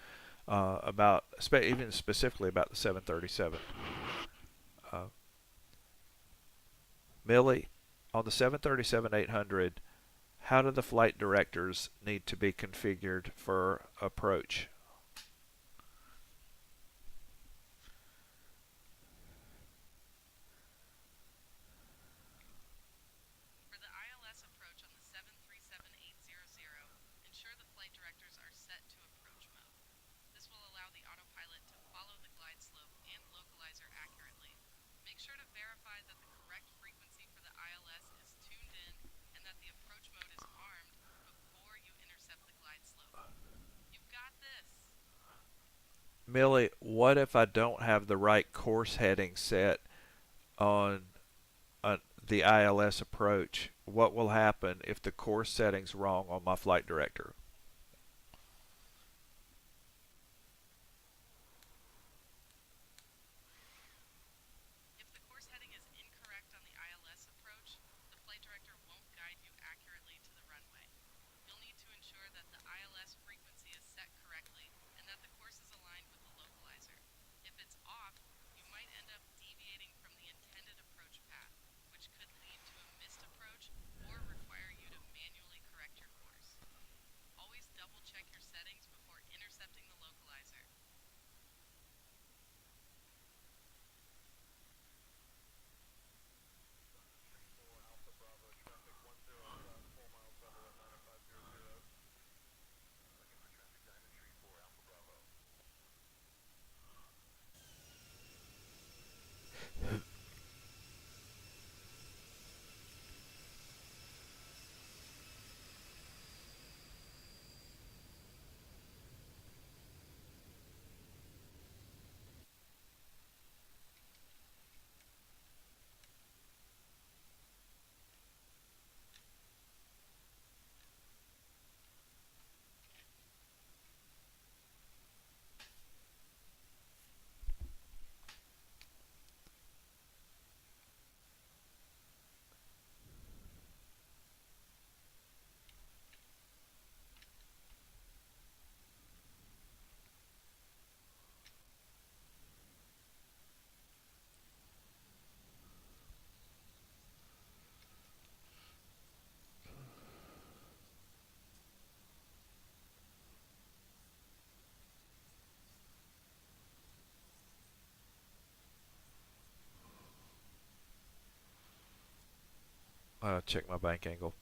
about even specifically about the 737. Millie, on the 737-800, how do the flight directors need to be configured for approach? For the ILS approach on the 737-800, ensure the flight directors are set to approach mode. This will allow the autopilot to follow the glide slope and localizer accurately. Make sure to verify that the correct frequency for the ILS is tuned in and that the approach mode is armed before you intercept the glide slope. You've got this. Millie, what if I don't have the right course heading set on the ILS approach? What will happen if the course setting's wrong on my flight director? If the course heading is incorrect on the ILS approach, the flight director won't guide you accurately to the runway. You'll need to ensure that the ILS frequency is set correctly and that the course is aligned with the localizer. If it's off, you might end up deviating from the intended approach path, which could lead to a missed approach or require you to manually correct your course. check my bank angle.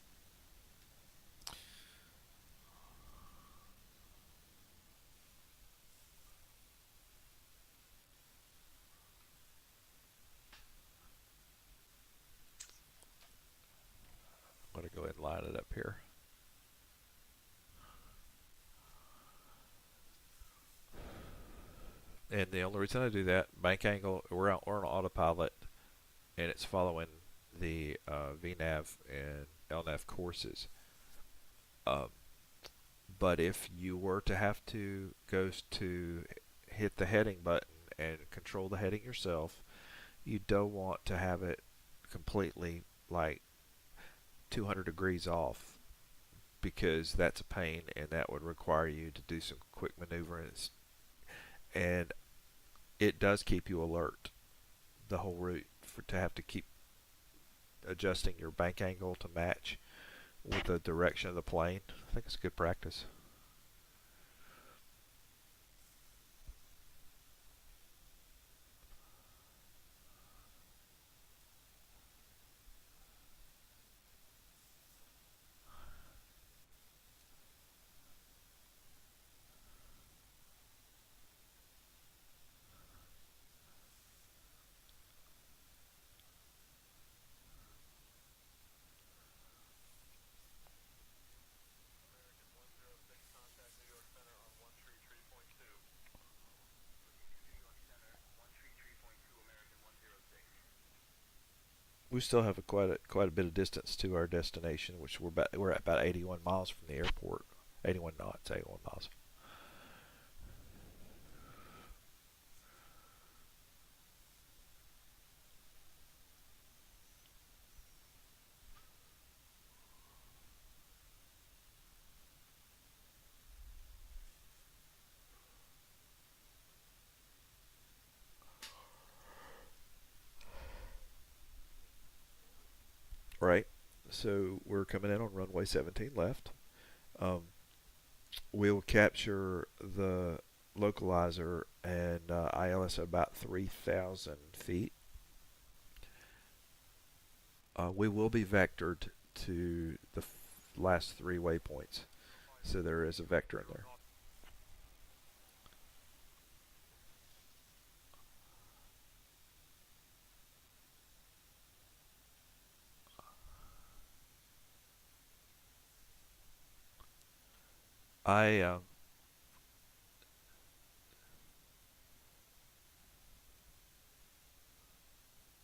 I'm going to go ahead and line it up here. And the only reason I do that, bank angle, we're on autopilot, and it's following the VNAV and LNAV courses. But if you were to have to go to hit the heading button and control the heading yourself, you don't want to have it completely like 200 degrees off, because that's a pain, and that would require you to do some quick maneuvers, and it does keep you alert the whole route to have to keep adjusting your bank angle to match with the direction of the plane. I think it's good practice. We still have quite a bit of distance to our destination, which we're at about 81 miles from the airport. 81 knots, 81 miles. Right, so we're coming in on runway 17 left. We'll capture the localizer and ILS at about 3,000 feet. We will be vectored to the last 3 waypoints, so there is a vector in there.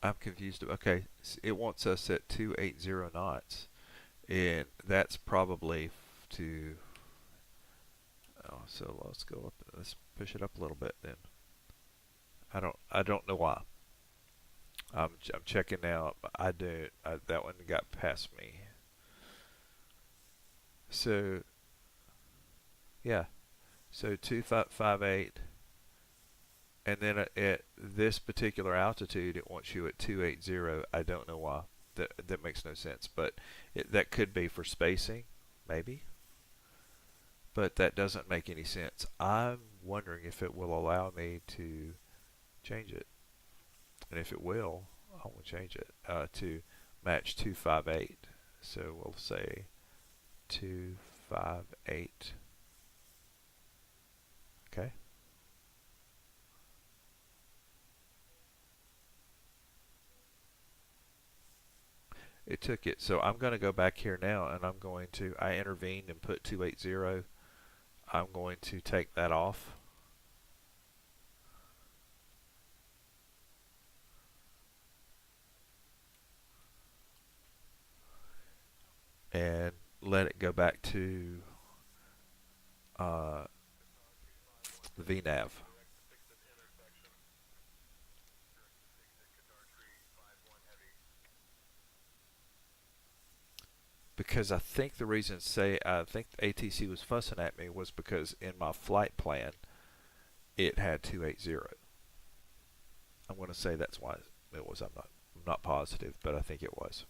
I'm confused. Okay, it wants us at 280 knots, and that's probably to. Oh, so let's go up. Let's push it up a little bit then. I don't know why. I'm checking now. That one got past me. So yeah, so 258, and then at this particular altitude, it wants you at 280. I don't know why. That makes no sense, but that could be for spacing, maybe. But that doesn't make any sense. I'm wondering if it will allow me to change it, and if it will, I will change it to match 258. So we'll say 258. Okay. It took it. So I'm going to go back here now, and I intervened and put 280. I'm going to take that off. And let it go back to the VNAV. Because I think the reason I think the ATC was fussing at me was because in my flight plan it had 280. I'm going to say that's why it was. I'm not positive, but I think it was.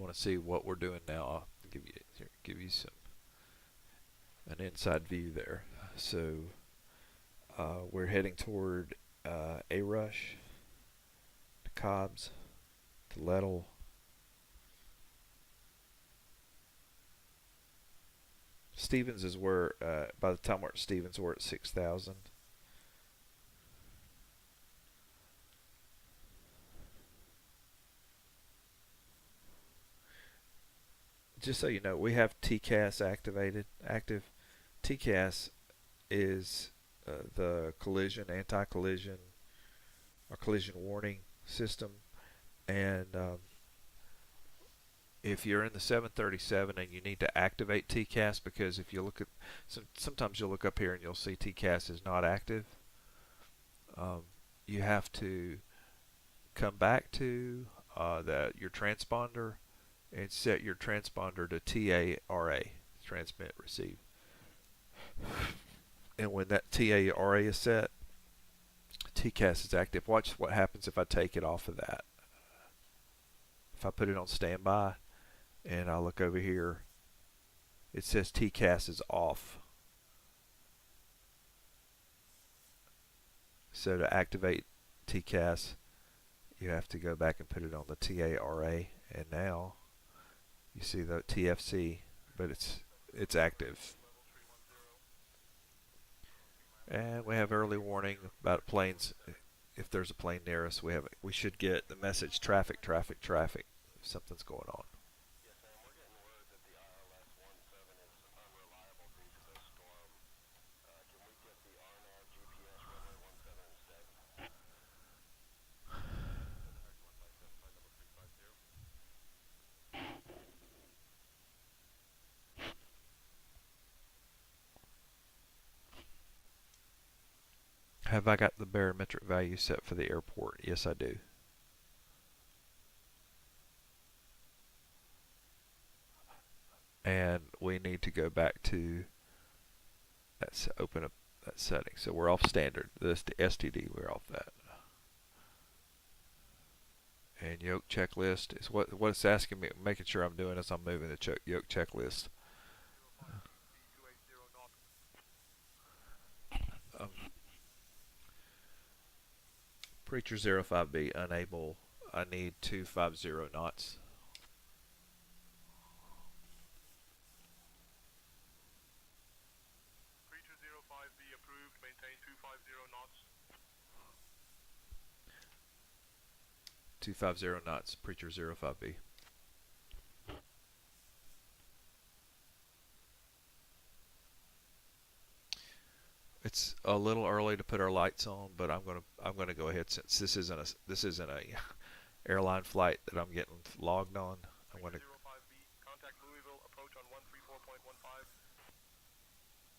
want to see what we're doing now, I'll give you an inside view there. So we're heading toward A Rush, to Cobbs, to Lettle. Stevens is where, by the time we're at Stevens, we're at 6,000. Just so you know, we have TCAS active. TCAS is the anti-collision, or collision warning system. And if you're in the 737 and you need to activate TCAS, because if you look at, sometimes you'll look up here and you'll see TCAS is not active, you have to come back to your transponder and set your transponder to TARA, transmit receive. And when that TARA is set, TCAS is active. Watch what happens if I take it off of that. If I put it on standby and I look over here, it says TCAS is off. So to activate TCAS, you have to go back and put it on the TARA, and now you see the TFC, but it's active. And we have early warning about planes. If there's a plane near us, we should get the message traffic, traffic, traffic if something's going on. Yes, Sam, we're getting word that the ILS 17 is unreliable due to this storm. Can we get the RNAV GPS runway 17 instead? Have I got the barometric value set for the airport? Yes, I do. And we need to go back to open up that setting. So we're off standard. This the STD, we're off that. And yoke checklist is what it's asking me, making sure I'm doing as I'm moving the yoke checklist. Preacher 05B unable. I need 250 knots. Preacher 05B approved, maintain 250 knots. 250 knots, Preacher 05B. It's a little early to put our lights on, but I'm gonna go ahead, since this isn't a airline flight that I'm getting logged on. I'm gonna 05B, contact Louisville, approach on 134.15.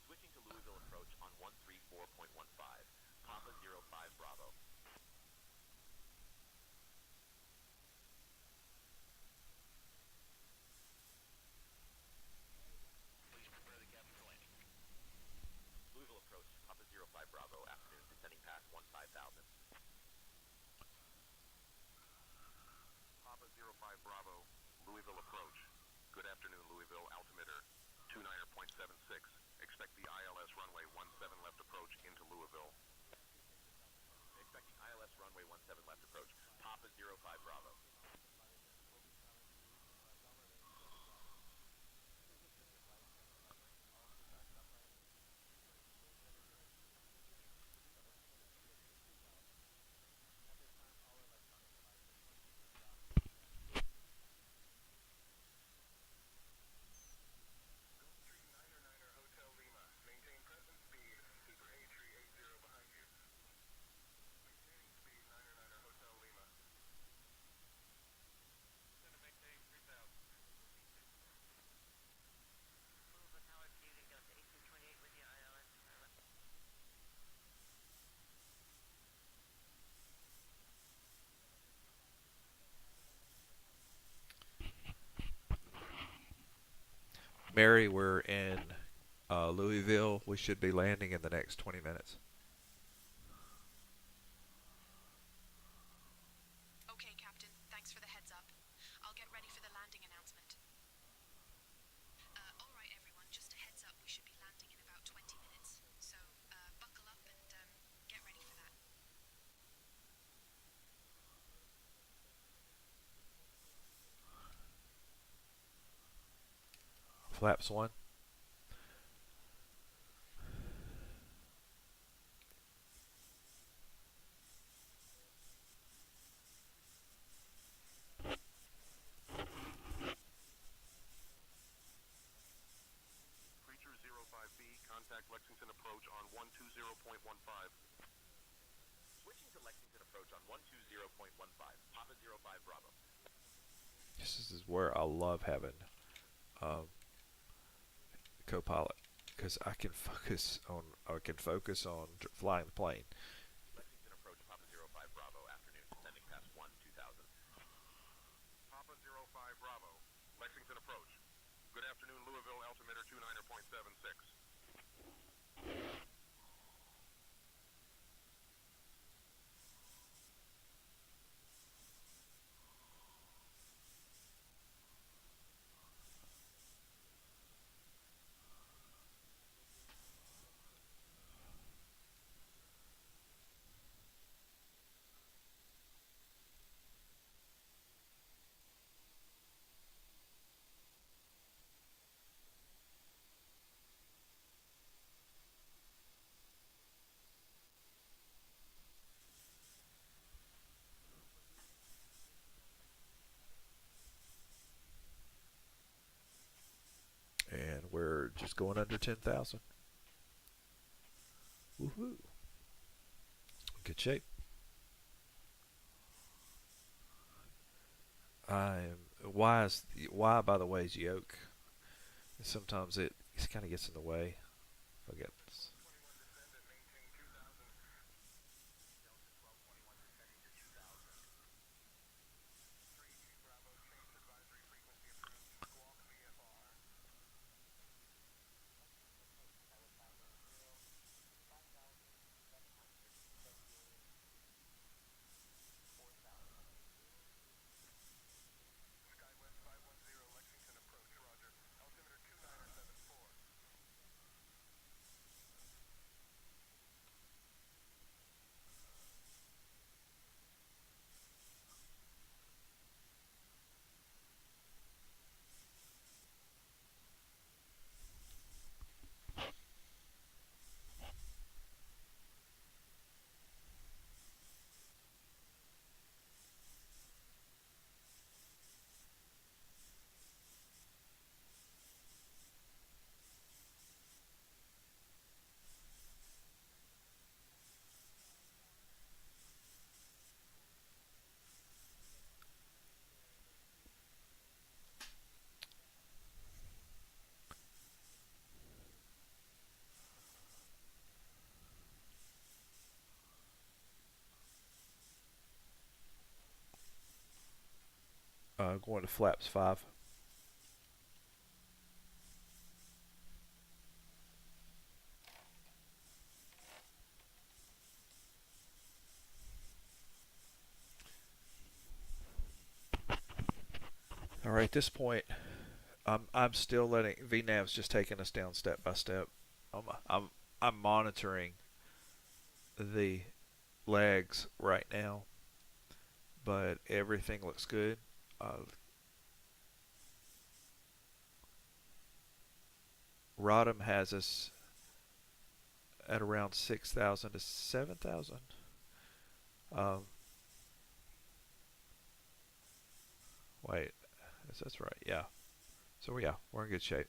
Switching to Louisville approach on 134.15. Papa 05 Bravo. Please prepare the cabin for landing. Louisville approach, Papa 05 Bravo, afternoon, descending past 15,000. Papa 05 Bravo, Louisville approach. Good afternoon, Louisville, altimeter 29.76. Expect the ILS runway 17 left approach into Louisville. Expecting ILS runway 17 left approach. Papa 05 Bravo. Hotel Lima, maintain present speed. Keep your A380 behind you. Maintaining speed 9er Hotel Lima. Send a maintain 3000. Louisville Tower Beauty, Delta 1828 with the ILS. Mary, we're in Louisville. We should be landing in the next 20 minutes. Okay, Captain. Thanks for the heads up. I'll get ready for the landing announcement. Flaps 1. Creature 05B, contact Lexington approach on 120.15. Switching to Lexington approach on 120.15. Papa 05 Bravo. This is where I love having Copilot, because I can focus on flying the plane. Lexington approach Papa 05 Bravo. Afternoon descending past 2000. Papa 05 Bravo, Lexington approach. Good afternoon, Louisville, altimeter 29.76. And we're just going under 10,000. Woohoo! Good shape. Why, by the way, is yoke. Sometimes it kind of gets in the way. If I get this. Going to flaps 5. All right, at this point, I'm still letting VNav's just taking us down step by step. I'm monitoring the legs right now, but everything looks good. Rodham has us at around 6,000 to 7,000. Wait, that's right. Yeah. So yeah, we're in good shape.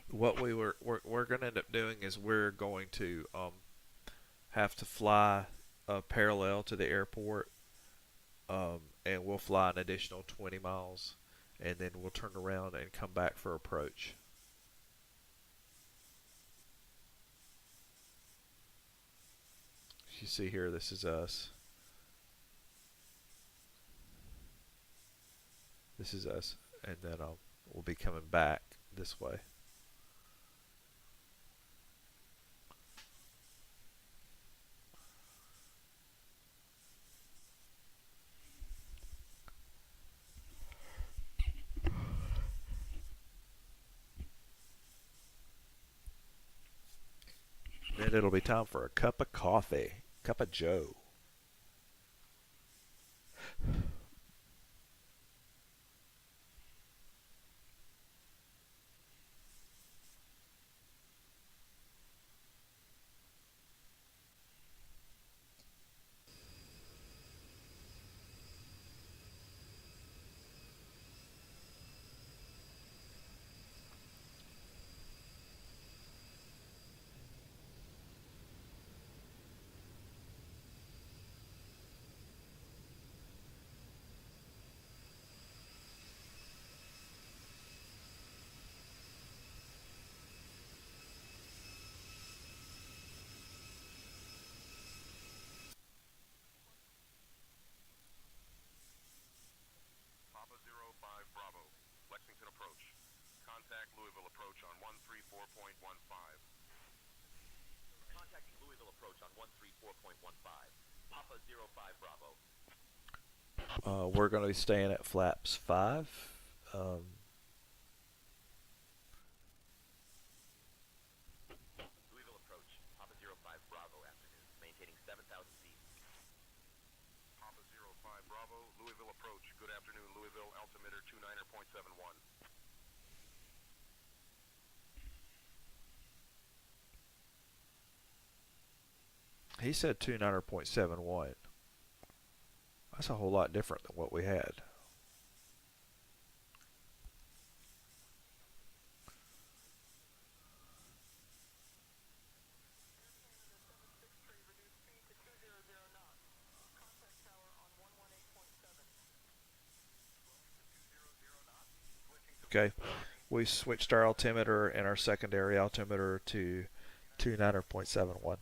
What we're going to end up doing is we're going to have to fly parallel to the airport, and we'll fly an additional 20 miles, and then we'll turn around and come back for approach. You see here, this is us. This is us, and then we'll be coming back this way. Then it'll be time for a cup of coffee, cup of joe. Papa 05 Bravo, Lexington approach. Contact Louisville approach on 134.15. Contacting Louisville approach on 134.15. Papa 05 Bravo. We're going to be staying at flaps 5. Louisville approach. Papa 05 Bravo afternoon. Maintaining 7,000 feet. Papa 05 Bravo, Louisville approach. Good afternoon, Louisville, altimeter 29.71. He said 29.71. That's a whole lot different than what we had. Okay, we switched our altimeter and our secondary altimeter to 29.71.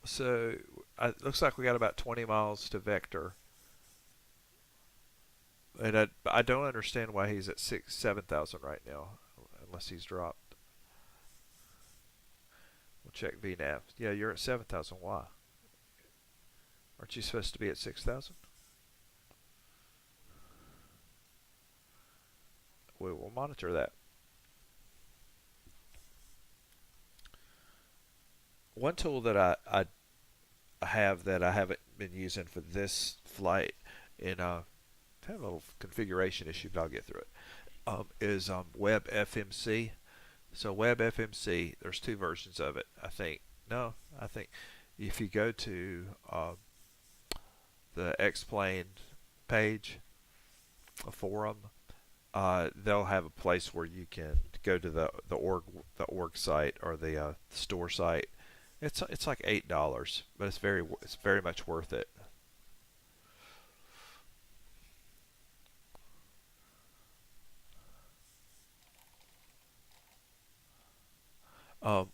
So it looks like we got about 20 miles to Vector. And I don't understand why he's at 7,000 right now, unless he's dropped. We'll check VNAV. Yeah, you're at 7,000. Why? Aren't you supposed to be at 6,000? We will monitor that. One tool that I have that I haven't been using for this flight, and I have a little configuration issue, but I'll get through it, is WebFMC. So WebFMC, there's 2 versions of it, I think. No, I think if you go to the Xplane page, a forum, they'll have a place where you can go to the org site or the store site. It's like $8, but it's very much worth it.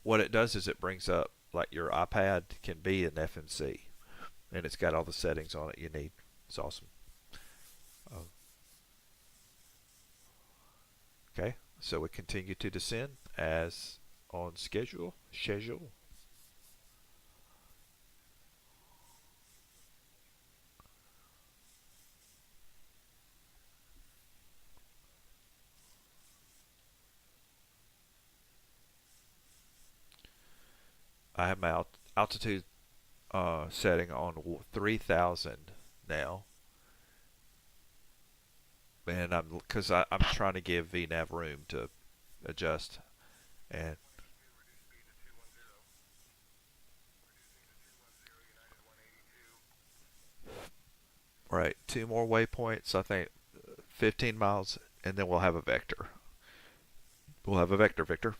What it does is it brings up, like, your iPad can be an FMC, and it's got all the settings on it you need. It's awesome. Okay, so we continue to descend as on schedule. I have my altitude setting on 3,000 now, and I'm trying to give VNAV room to adjust, and 2 more waypoints, I think 15 miles, and then we'll have a vector. We'll have a vector, Victor.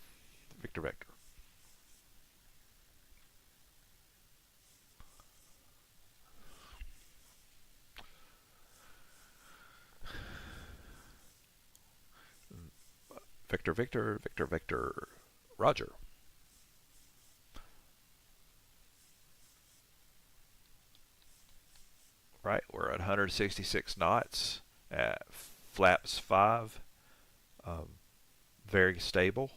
Victor, vector. Victor, Victor, Victor, Victor. Roger. Right, we're at 166 knots at flaps 5. Very stable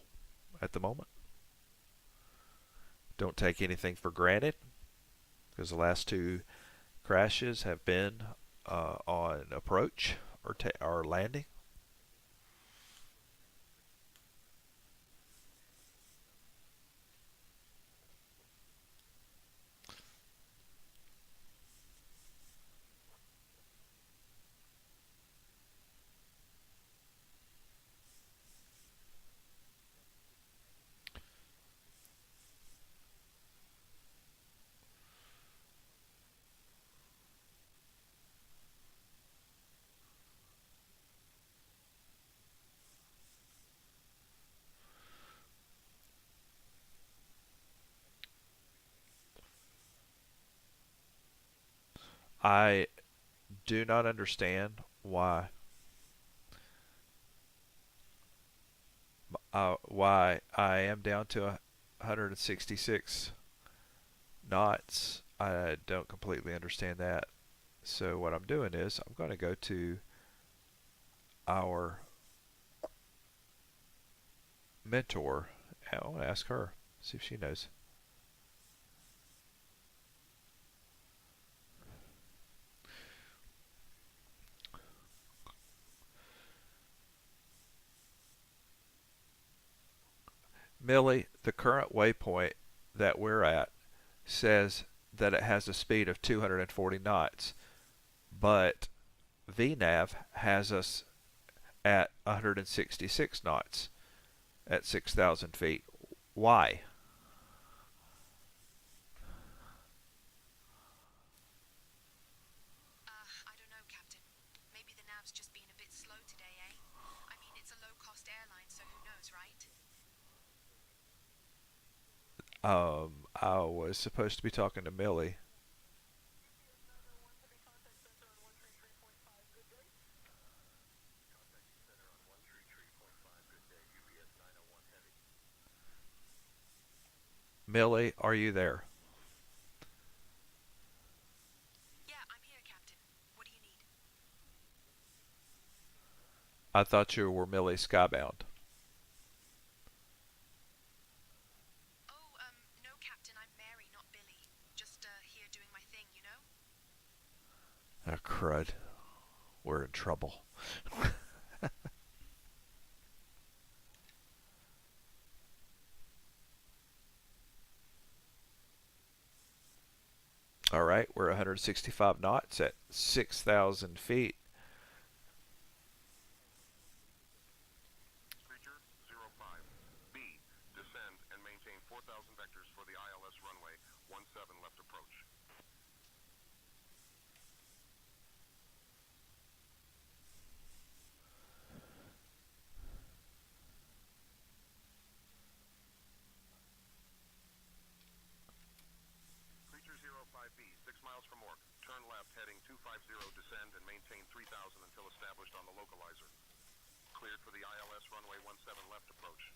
at the moment. Don't take anything for granted, because the last 2 crashes have been on approach or landing. I do not understand why I am down to 166 knots. I don't completely understand that. So what I'm doing is I'm going to go to our mentor. I want to ask her, see if she knows. Millie, the current waypoint that we're at says that it has a speed of 240 knots, but VNAV has us at 166 knots at 6,000 feet. Why? I don't know, Captain. Maybe the nav's just being a bit slow today, eh? I mean, it's a low-cost airline, so who knows, right? I was supposed to be talking to Millie. Millie, are you there? Yeah, I'm here, Captain. What do you need? I thought you were Millie Skybound. Oh, no, Captain. I'm Mary, not Billy. Just, here doing my thing, you know? Oh, crud. We're in trouble. All right, we're 165 knots at 6,000 feet. Creature 05. B. Descend and maintain 4,000 vectors for the ILS runway 17 left approach. Creature 05B, 6 miles from Orc. Turn left heading 250, descend and maintain 3,000 until established on the localizer. Cleared for the ILS runway 17 left approach.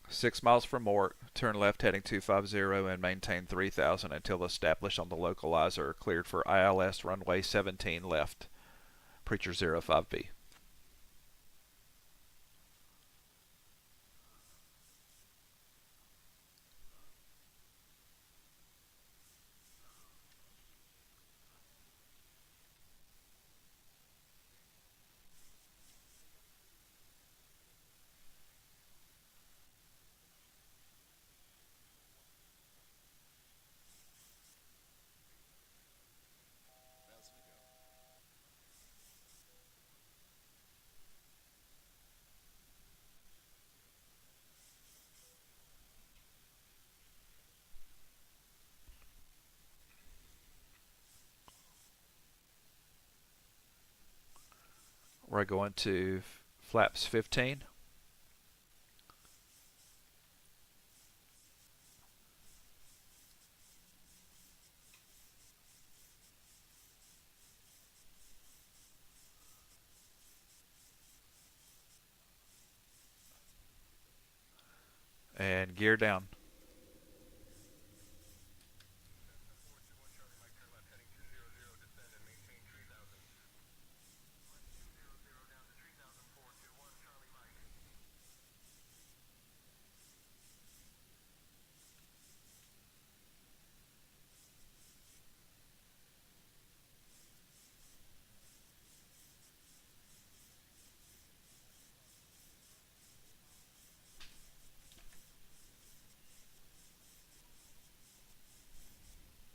Six miles from Mort, turn left heading 250 and maintain 3,000 until established on the localizer. Cleared for ILS runway 17 left. Preacher 05B. We're going to flaps 15. And gear down.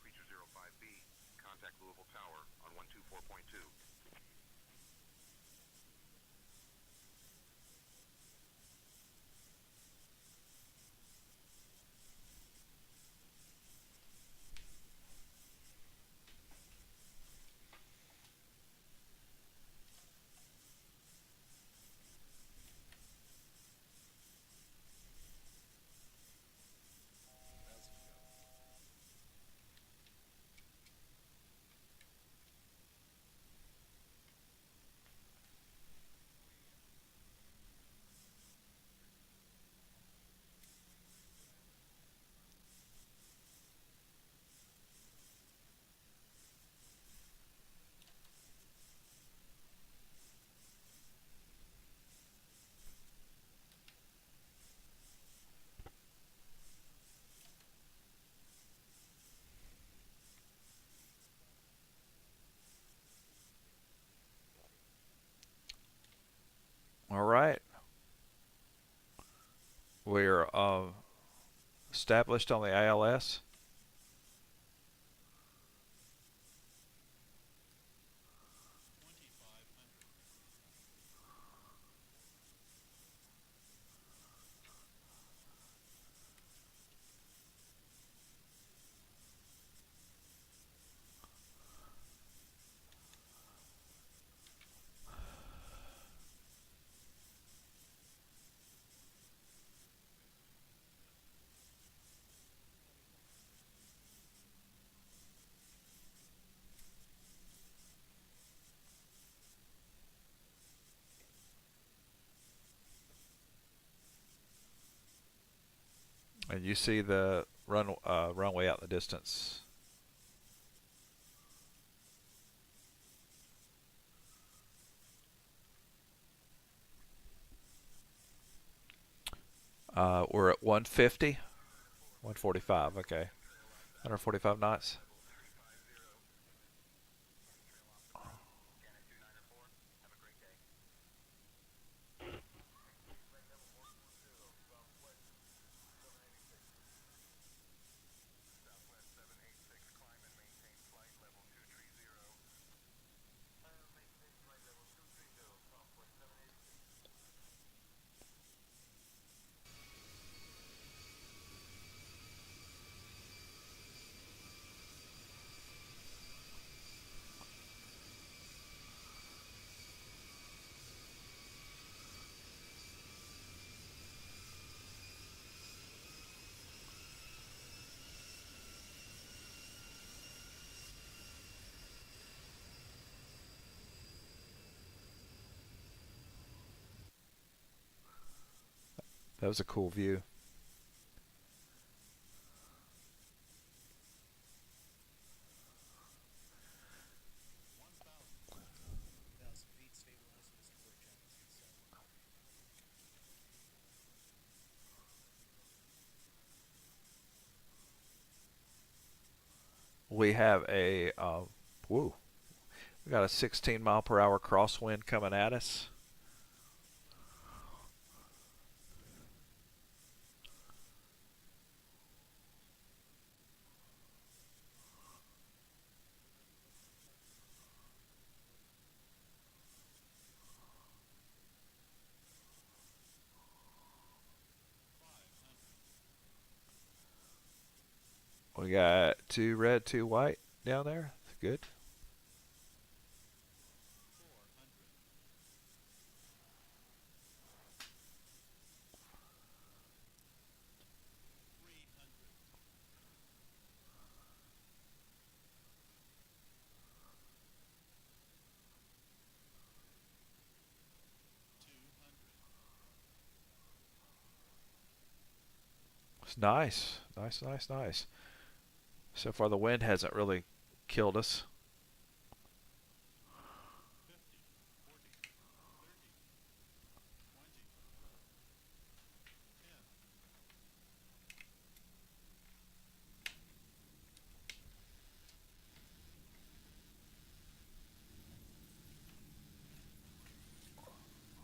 Creature 05B, contact Louisville Tower on 124.2. All right. We're established on the ILS. And you see the runway out in the distance. We're at 150, 145. Okay, 145 knots. That was a cool view. We have a we got a 16 mile per hour crosswind coming at us. We got 2 red, 2 white down there. Good. Nice, nice, nice, nice. So far, the wind hasn't really killed us.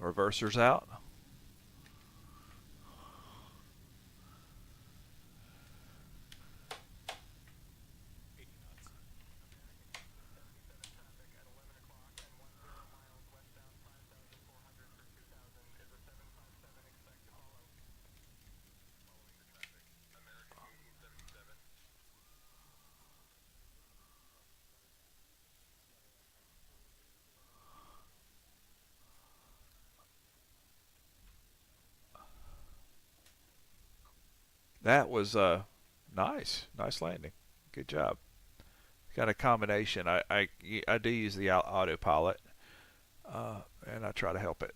Reversers out. That was nice, nice landing. Good job. Got a combination. I do use the autopilot, and I try to help it.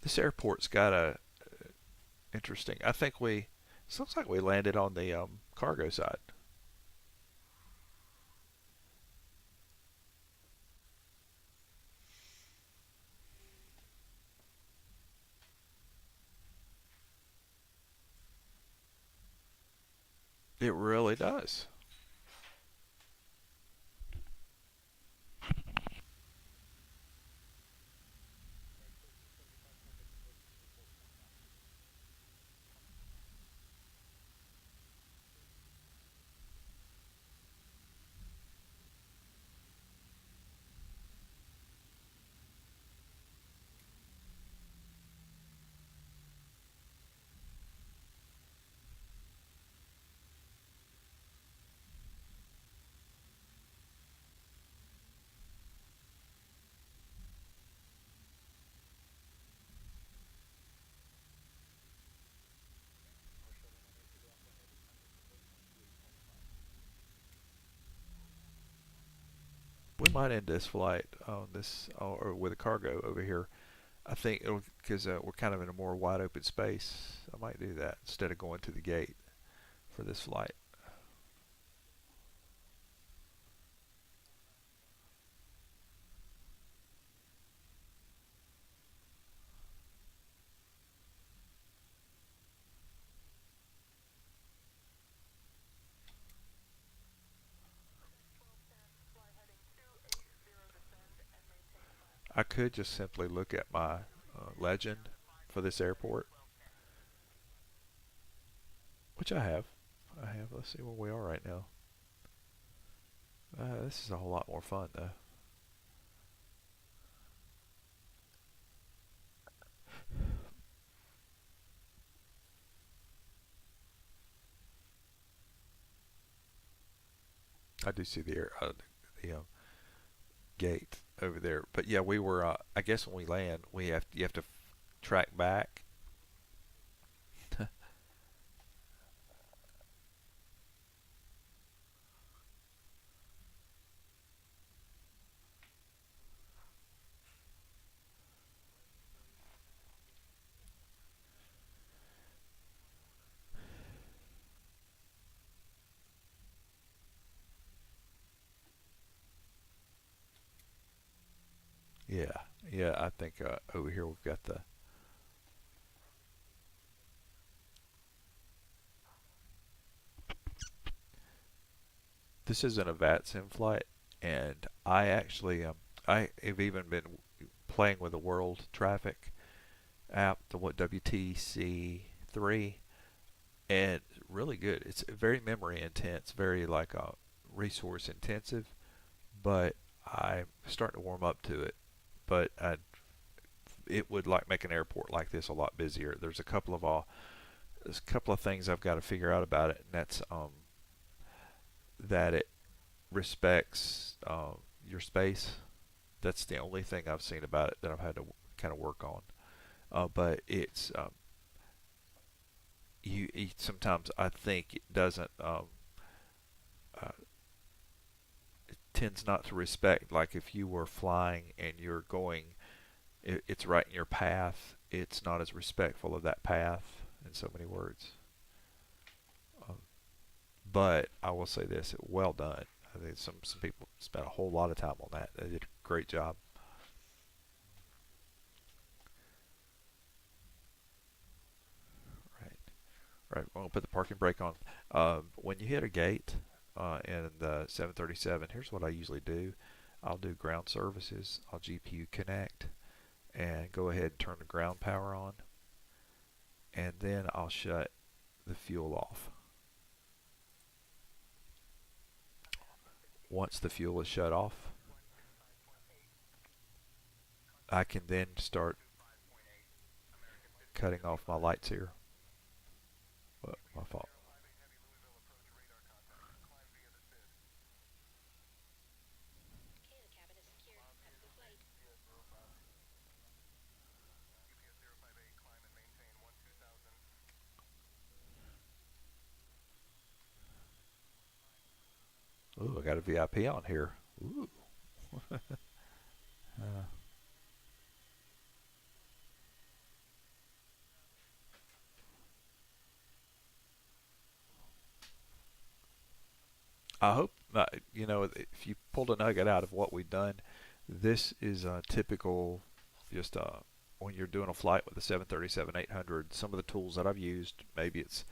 This airport's got a interesting. I think we. It looks like we landed on the cargo side. It really does. We might end this flight on this or with a cargo over here. I think because we're kind of in a more wide open space. I might do that instead of going to the gate for this flight. I could just simply look at my legend for this airport, which I have. I have. Let's see where we are right now. This is a whole lot more fun though. I do see the gate over there, but yeah, we were. I guess when we land, you have to track back. Yeah, yeah. I think over here we've got the. This isn't a VATSIM flight, and I actually I have even been playing with the world traffic app, the what WTC3, and really good. It's very memory intense, very like resource intensive, but I'm starting to warm up to it. But it would like make an airport like this a lot busier. There's a couple of there's a couple of things I've got to figure out about it, and that's that it respects your space. That's the only thing I've seen about it that I've had to kind of work on. But it's sometimes I think it doesn't. It tends not to respect. Like if you were flying and you're going, it's right in your path. It's not as respectful of that path in so many words. But I will say this: well done. I think some people spent a whole lot of time on that. They did a great job. Right, we'll put the parking brake on. When you hit a gate in the 737, here's what I usually do. I'll do ground services. I'll GPU connect and go ahead and turn the ground power on. And then I'll shut the fuel off. Once the fuel is shut off, I can then start cutting off my lights here. My fault. Ooh, I got a VIP on here. Ooh. I hope, if you pulled a nugget out of what we've done, this is a typical, just when you're doing a flight with the 737-800, some of the tools that I've used, maybe it's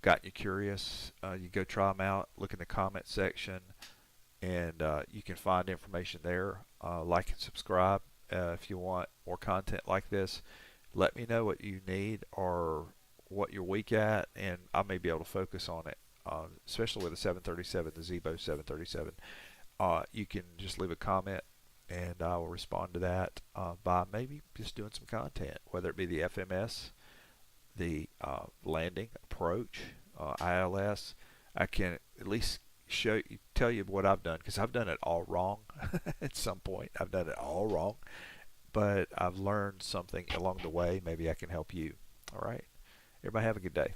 gotten you curious. You go try them out, look in the comment section, and you can find information there. Like and subscribe if you want more content like this. Let me know what you need or what you're weak at, and I may be able to focus on it. Especially with the 737, the Zibo 737, you can just leave a comment and I will respond to that by maybe just doing some content, whether it be the FMS, landing approach, ILS. I can at least tell you what I've done, because I've done it all wrong. At some point I've done it all wrong, but I've learned something along the way. Maybe I can help you. All right, everybody have a good day.